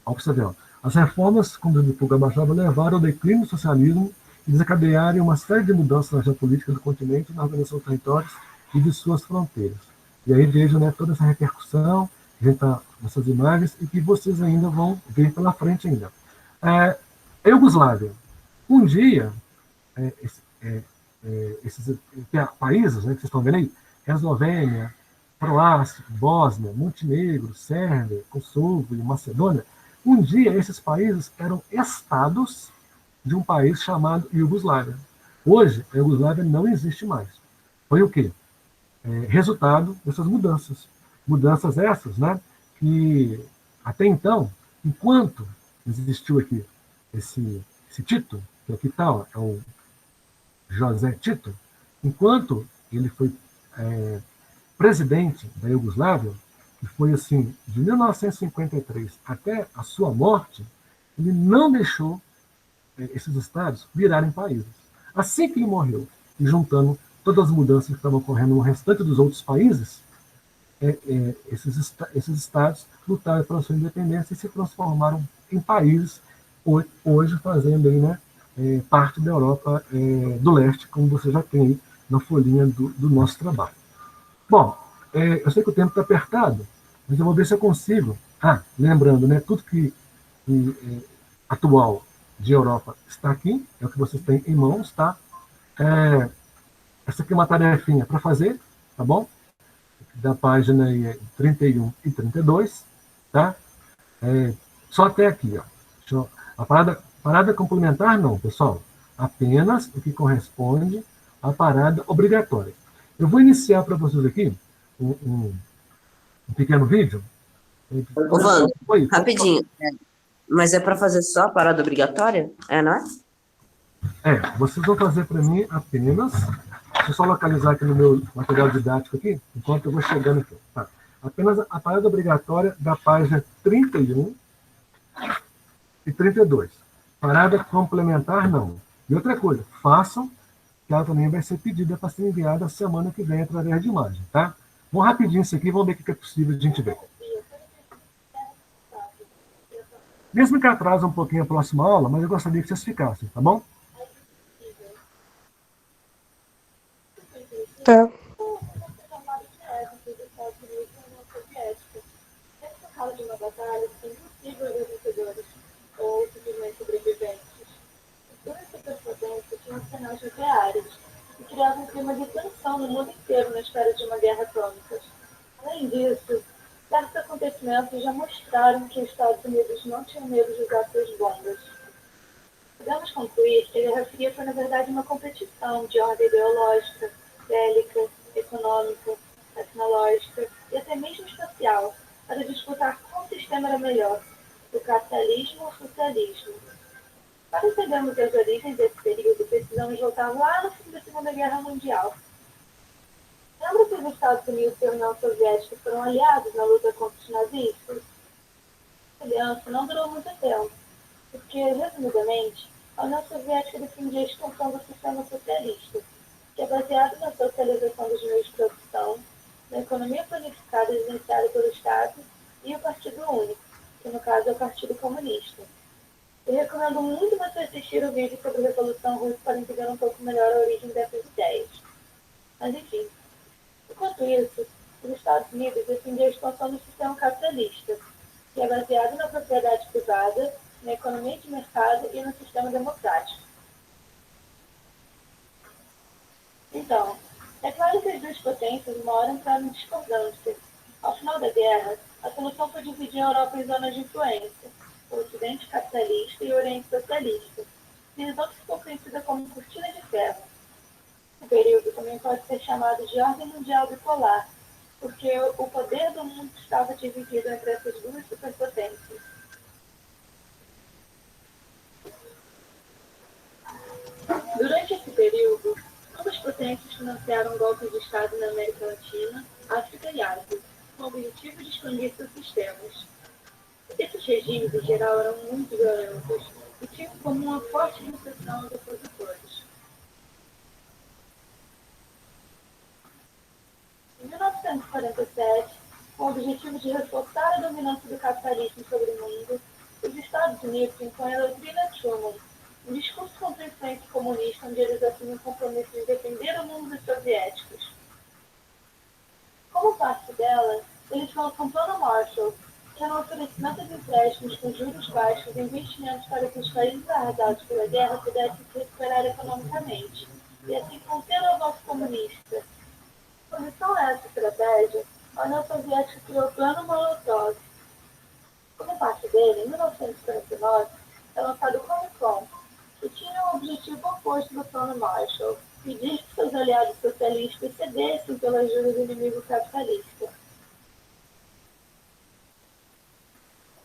Olha para você ver, ó. As reformas, como o Gorbachev, levaram ao declínio do socialismo e desencadearam uma série de mudanças na geopolítica do continente, na organização de territórios e de suas fronteiras. E aí vejo, né, toda essa repercussão, a gente está nessas imagens, e que vocês ainda vão ver pela frente ainda. A Iugoslávia. Um dia, esses países, né, que vocês estão vendo aí, Eslovênia, Croácia, Bósnia, Montenegro, Sérvia, Kosovo e Macedônia, um dia esses países eram estados de um país chamado Iugoslávia. Hoje, a Iugoslávia não existe mais. Foi o quê? Resultado dessas mudanças. Mudanças essas, né, que até então, enquanto existiu aqui esse Tito, que aqui está, é o José Tito, enquanto ele foi presidente da Iugoslávia, que foi assim, de 1953 até a sua morte, ele não deixou esses estados virarem países. Assim que ele morreu, e juntando todas as mudanças que estavam ocorrendo no restante dos outros países, esses estados lutaram pela sua independência e se transformaram em países, hoje fazendo aí, né, parte da Europa do leste, como você já tem aí na folhinha do nosso trabalho. Bom, eu sei que o tempo está apertado, mas eu vou ver se eu consigo. Lembrando, né, tudo que atual de Europa está aqui, é o que vocês têm em mãos, tá? Essa aqui é uma tarefinha para fazer, tá bom? Da página 31 e 32, tá? Só até aqui, ó. A parada complementar não, pessoal. Apenas o que corresponde à parada obrigatória. Eu vou iniciar para vocês aqui um pequeno vídeo. Ô, Wanda, rapidinho. Mas é para fazer só a parada obrigatória? Não é? Vocês vão fazer para mim apenas. Deixa eu só localizar aqui no meu material didático aqui, enquanto eu vou chegando aqui. Tá. Apenas a parada obrigatória da página 31 e 32. Parada complementar, não. E outra coisa, façam, que ela também vai ser pedida para ser enviada semana que vem através de imagem, tá? Vamos rapidinho isso aqui, vamos ver o que é possível de a gente ver. Mesmo que atrase um pouquinho a próxima aula, mas eu gostaria que vocês ficassem, tá bom? Tá. De uma batalha sem possíveis vencedores ou simplesmente sobreviventes. Os dois superpotências tinham cenários nucleares e criavam um clima de tensão no mundo inteiro na espera de uma guerra atômica. Além disso, certos acontecimentos já mostraram que os Estados Unidos não tinham medo de usar suas bombas. Podemos concluir que a Guerra Fria foi, na verdade, uma competição de ordem ideológica, bélica, econômica, tecnológica e até mesmo espacial, para disputar qual sistema era melhor, o capitalismo ou o socialismo. Para entendermos as origens desse período, precisamos voltar lá no fim da Segunda Guerra Mundial. Lembra que os Estados Unidos e a União Soviética foram aliados na luta contra os nazistas? A aliança não durou muito tempo, porque, resumidamente, a União Soviética defendia a expansão do sistema socialista, que é baseado na socialização dos meios de produção, na economia planificada e gerenciada pelo Estado e o Partido Único, que no caso é o Partido Comunista. Eu recomendo muito você assistir o vídeo sobre a Revolução Russa para entender um pouco melhor a origem dessas ideias. Mas enfim, enquanto isso, os Estados Unidos defendiam a expansão do sistema capitalista, que é baseado na propriedade privada, na economia de mercado e no sistema democrático. Então, é claro que as duas potências uma hora entraram em discordância. Ao final da guerra, a solução foi dividir a Europa em zonas de influência, o Ocidente capitalista e o Oriente socialista, divisão que ficou conhecida como cortina de ferro. O período também pode ser chamado de ordem mundial bipolar, porque o poder do mundo estava dividido entre essas duas superpotências. Durante esse período, ambas potências financiaram golpes de Estado na América Latina, África e Ásia, com o objetivo de expandir seus sistemas. Esses regimes, em geral, eram muito violentos e tinham como uma forte repressão aos opositores. Em 1947, com o objetivo de reforçar a dominância do capitalismo sobre o mundo, os Estados Unidos impõem a doutrina Truman, um discurso contra a influência comunista onde eles assumem o compromisso de defender o mundo dos soviéticos. Como parte dela, eles lançam o Plano Marshall, que é um oferecimento de empréstimos com juros baixos e investimentos para que os países arrasados pela guerra pudessem se recuperar economicamente, e assim conter o avanço comunista. Em oposição a essa estratégia, a União Soviética criou o Plano Molotov. Como parte dele, em 1949, é lançado o Comecon, que tinha um objetivo oposto do Plano Marshall, pedir que seus aliados socialistas cedessem pela ajuda do inimigo capitalista.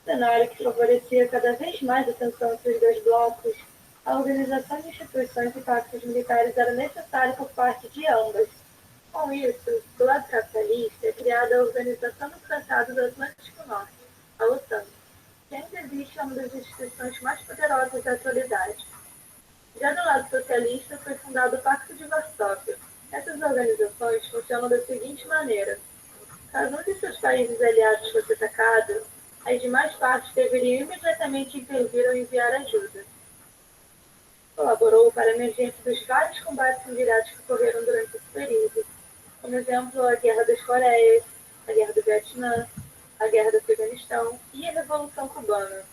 Cenário que favorecia cada vez mais a tensão entre os dois blocos, a organização de instituições e pactos militares era necessária por parte de ambas. Com isso, do lado capitalista, é criada a Organização do Tratado do Atlântico Norte, a OTAN, que ainda existe uma das instituições mais poderosas da atualidade. Já do lado socialista, foi fundado o Pacto de Varsóvia. Essas organizações funcionam da seguinte maneira: caso um de seus países aliados fosse atacado, as demais partes deveriam imediatamente intervir ou enviar ajuda. Colaborou para a emergência dos vários combates indiretos que ocorreram durante esse período, como exemplo a Guerra das Coreias, a Guerra do Vietnã, a Guerra do Afeganistão e a Revolução Cubana.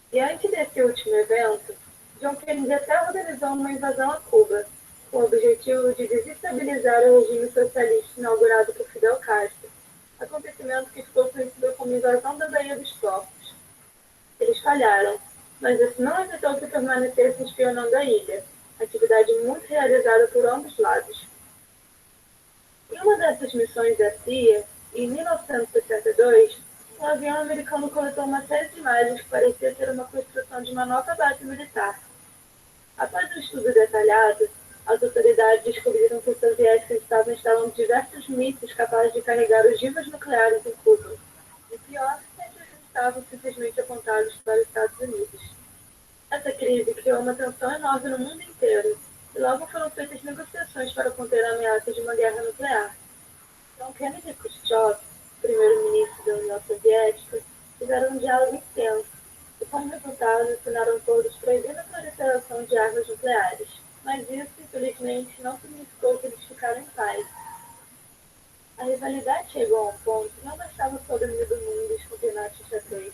Diante desse último evento, John Kennedy até organizou uma invasão a Cuba, com o objetivo de desestabilizar o regime socialista inaugurado por Fidel Castro, acontecimento que ficou conhecido como invasão da Baía dos Porcos. Eles falharam, mas isso não evitou que permanecessem espionando a ilha, atividade muito realizada por ambos lados. Em uma dessas missões da CIA, em 1962, um avião americano coletou uma série de imagens que parecia ser uma construção de uma nova base militar. Após um estudo detalhado, as autoridades descobriram que os soviéticos estavam instalando diversos mísseis capazes de carregar ogivas nucleares em Cuba. E pior, eles estavam simplesmente apontados para os Estados Unidos. Essa crise criou uma tensão enorme no mundo inteiro, e logo foram feitas negociações para conter a ameaça de uma guerra nuclear. Então, Kennedy e Khrushchev, primeiro-ministro da União Soviética, fizeram um diálogo intenso, e como resultado assinaram acordos proibindo a proliferação de armas nucleares. Mas isso, infelizmente, não significou que eles ficaram em paz. A rivalidade chegou a um ponto que não bastava o soberano do mundo dos campeonatos de xadrez.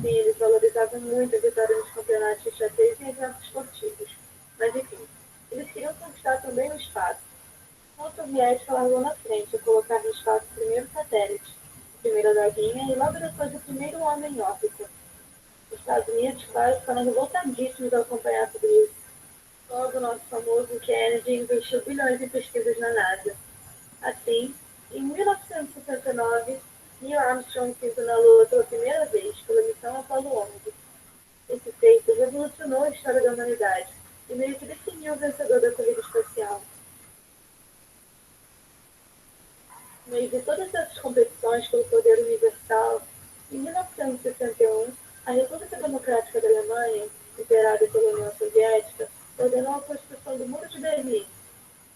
Sim, eles valorizavam muito a vitória nos campeonatos de xadrez e eventos esportivos. Mas, enfim, eles queriam conquistar também o espaço. A União Soviética largou na frente a colocar no espaço o primeiro satélite, a primeira doguinha e logo depois o primeiro homem em órbita. Os Estados Unidos, claro, ficaram revoltadíssimos ao acompanhar tudo isso. Logo, o nosso famoso Kennedy investiu bilhões em pesquisas na NASA. Assim, em 1969, Neil Armstrong pisou na Lua pela primeira vez, pela missão Apollo 11. Esse feito revolucionou a história da humanidade e meio que definiu o vencedor da corrida espacial. No meio de todas essas competições pelo poder universal, em 1961, a República Democrática da Alemanha, liderada pela União Soviética, ordenou a construção do Muro de Berlim.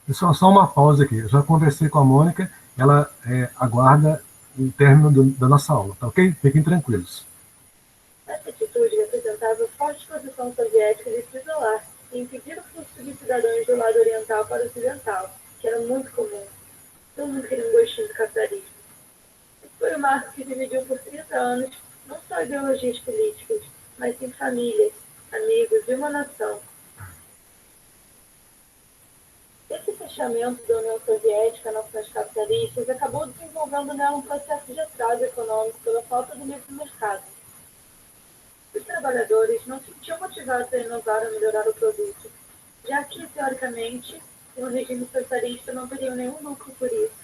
Pessoal, só uma pausa aqui. Eu já conversei com a Mônica, ela aguarda o término da nossa aula, tá ok? Fiquem tranquilos. Essa atitude representava a forte posição soviética de se isolar e impedir o fluxo de cidadãos do lado oriental para o ocidental, que era muito comum. Todo mundo queria um gostinho do capitalismo. Esse foi o marco que dividiu por 30 anos não só ideologias políticas, mas sim famílias, amigos e uma nação. Esse fechamento da União Soviética a nações capitalistas acabou desenvolvendo nela um processo de atraso econômico pela falta do livre mercado. Os trabalhadores não se sentiam motivados a inovar ou melhorar o produto, já que, teoricamente, um regime socialista não teria nenhum lucro por isso,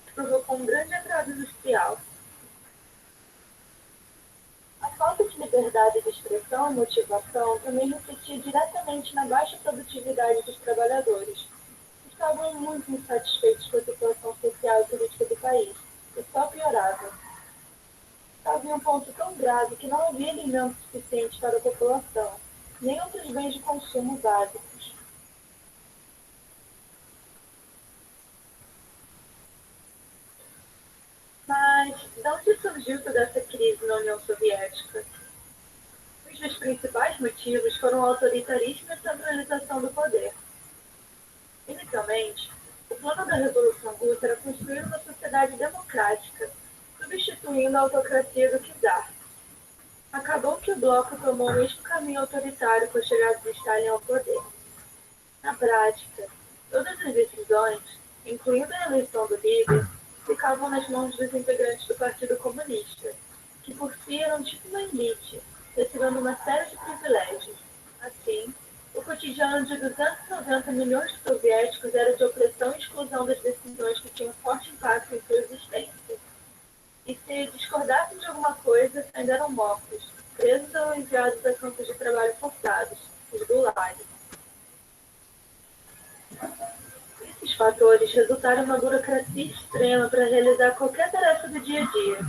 que provocou um grande atraso industrial. A falta de liberdade de expressão e motivação também refletia diretamente na baixa produtividade dos trabalhadores. Estavam muito insatisfeitos com a situação social e política do país, e só piorava. Havia um ponto tão grave que não havia alimento suficiente para a população, nem outros bens de consumo básicos. Mas, de onde surgiu toda essa crise na União Soviética? Os dois principais motivos foram o autoritarismo e a centralização do poder. Inicialmente, o plano da Revolução Russa era construir uma sociedade democrática, substituindo a autocracia do czar. Acabou que o bloco tomou o mesmo caminho autoritário com a chegada de Stalin ao poder. Na prática, todas as decisões, incluindo a eleição do líder, ficavam nas mãos dos integrantes do Partido Comunista, que por si eram tipo uma elite, recebendo uma série de privilégios. Assim, o cotidiano de 290 milhões de soviéticos era de opressão e exclusão das decisões que tinham forte impacto em sua existência. E se discordassem de alguma coisa, ainda eram mortos, presos ou enviados a campos de trabalho forçados, os gulags. Esses fatores resultaram em uma burocracia extrema para realizar qualquer tarefa do dia a dia.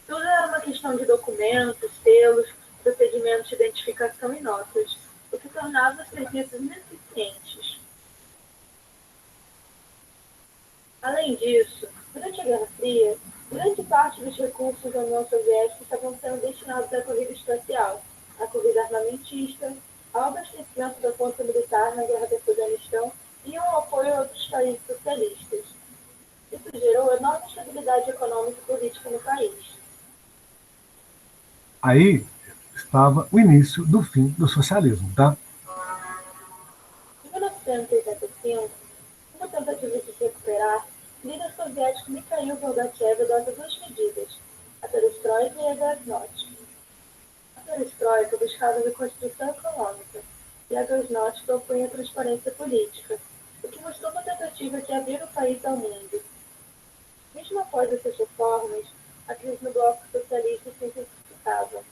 Tudo era uma questão de documentos, selos, procedimentos de identificação e notas, o que tornava os serviços ineficientes. Além disso, durante a Guerra Fria, grande parte dos recursos da União Soviética estavam sendo destinados à corrida espacial, à corrida armamentista, ao abastecimento da força militar na Guerra do Afeganistão e ao apoio a outros países socialistas. Isso gerou enorme estabilidade econômica e política no país. Aí estava o início do fim do socialismo, tá? Em 1985, numa tentativa de se recuperar, o líder soviético Mikhail Gorbachev adota duas medidas, a perestroika e a glasnost. A perestroika buscava a reconstrução econômica e a glasnost propunha a transparência política, o que mostrou uma tentativa de abrir o país ao mundo. Mesmo após essas reformas, a crise no bloco socialista se intensificava.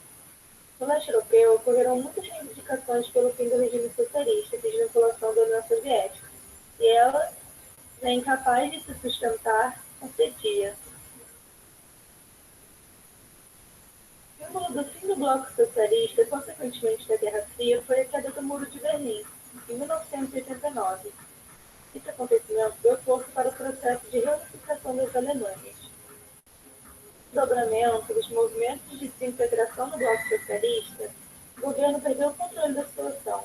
No leste europeu, ocorreram muitas reivindicações pelo fim do regime socialista e desvinculação da União Soviética, e ela, incapaz de se sustentar, acedia. Símbolo do fim do bloco socialista e, consequentemente, da Guerra Fria foi a queda do Muro de Berlim, em 1989. Esse acontecimento deu força para o processo de reunificação das Alemanhas. No dobramento dos movimentos de desintegração do bloco socialista, o governo perdeu o controle da situação.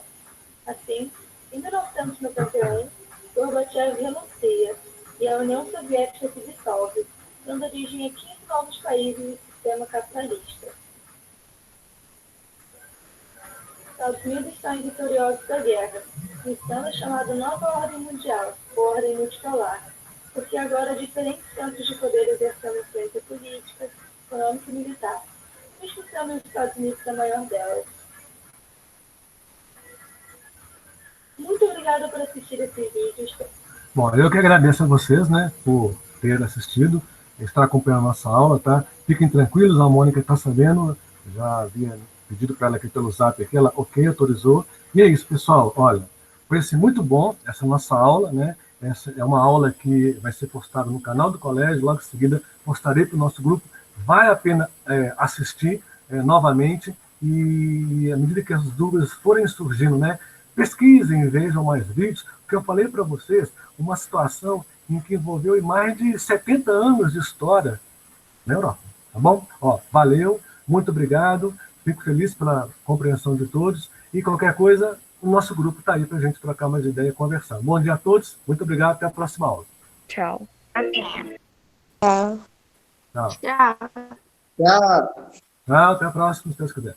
Assim, em 1991, Gorbachev renuncia e a União Soviética se dissolve, dando origem a 15 novos países no sistema capitalista. Os Estados Unidos saem vitoriosos da guerra, iniciando a chamada Nova Ordem Mundial, ou Ordem Multipolar, porque agora diferentes centros de poder exercendo influência política, econômica e militar, mesmo sendo os Estados Unidos a maior delas. Muito obrigada por assistir esses vídeos. Bom, eu que agradeço a vocês, né, por ter assistido, estar acompanhando a nossa aula, tá? Fiquem tranquilos, a Mônica está sabendo, já havia pedido para ela aqui pelo zap, aqui, ela ok, autorizou. E é isso, pessoal, olha, foi assim, muito bom essa nossa aula, né? Essa é uma aula que vai ser postada no canal do colégio, logo em seguida postarei para o nosso grupo, vale a pena assistir novamente, e à medida que as dúvidas forem surgindo, né, pesquisem, vejam mais vídeos, porque eu falei para vocês uma situação em que envolveu mais de 70 anos de história na Europa, tá bom? Ó, valeu, muito obrigado, fico feliz pela compreensão de todos, e qualquer coisa, o nosso grupo está aí para a gente trocar mais ideia e conversar. Bom dia a todos, muito obrigado, até a próxima aula. Tchau. Tchau. Tchau. Tchau, até a próxima, se Deus quiser.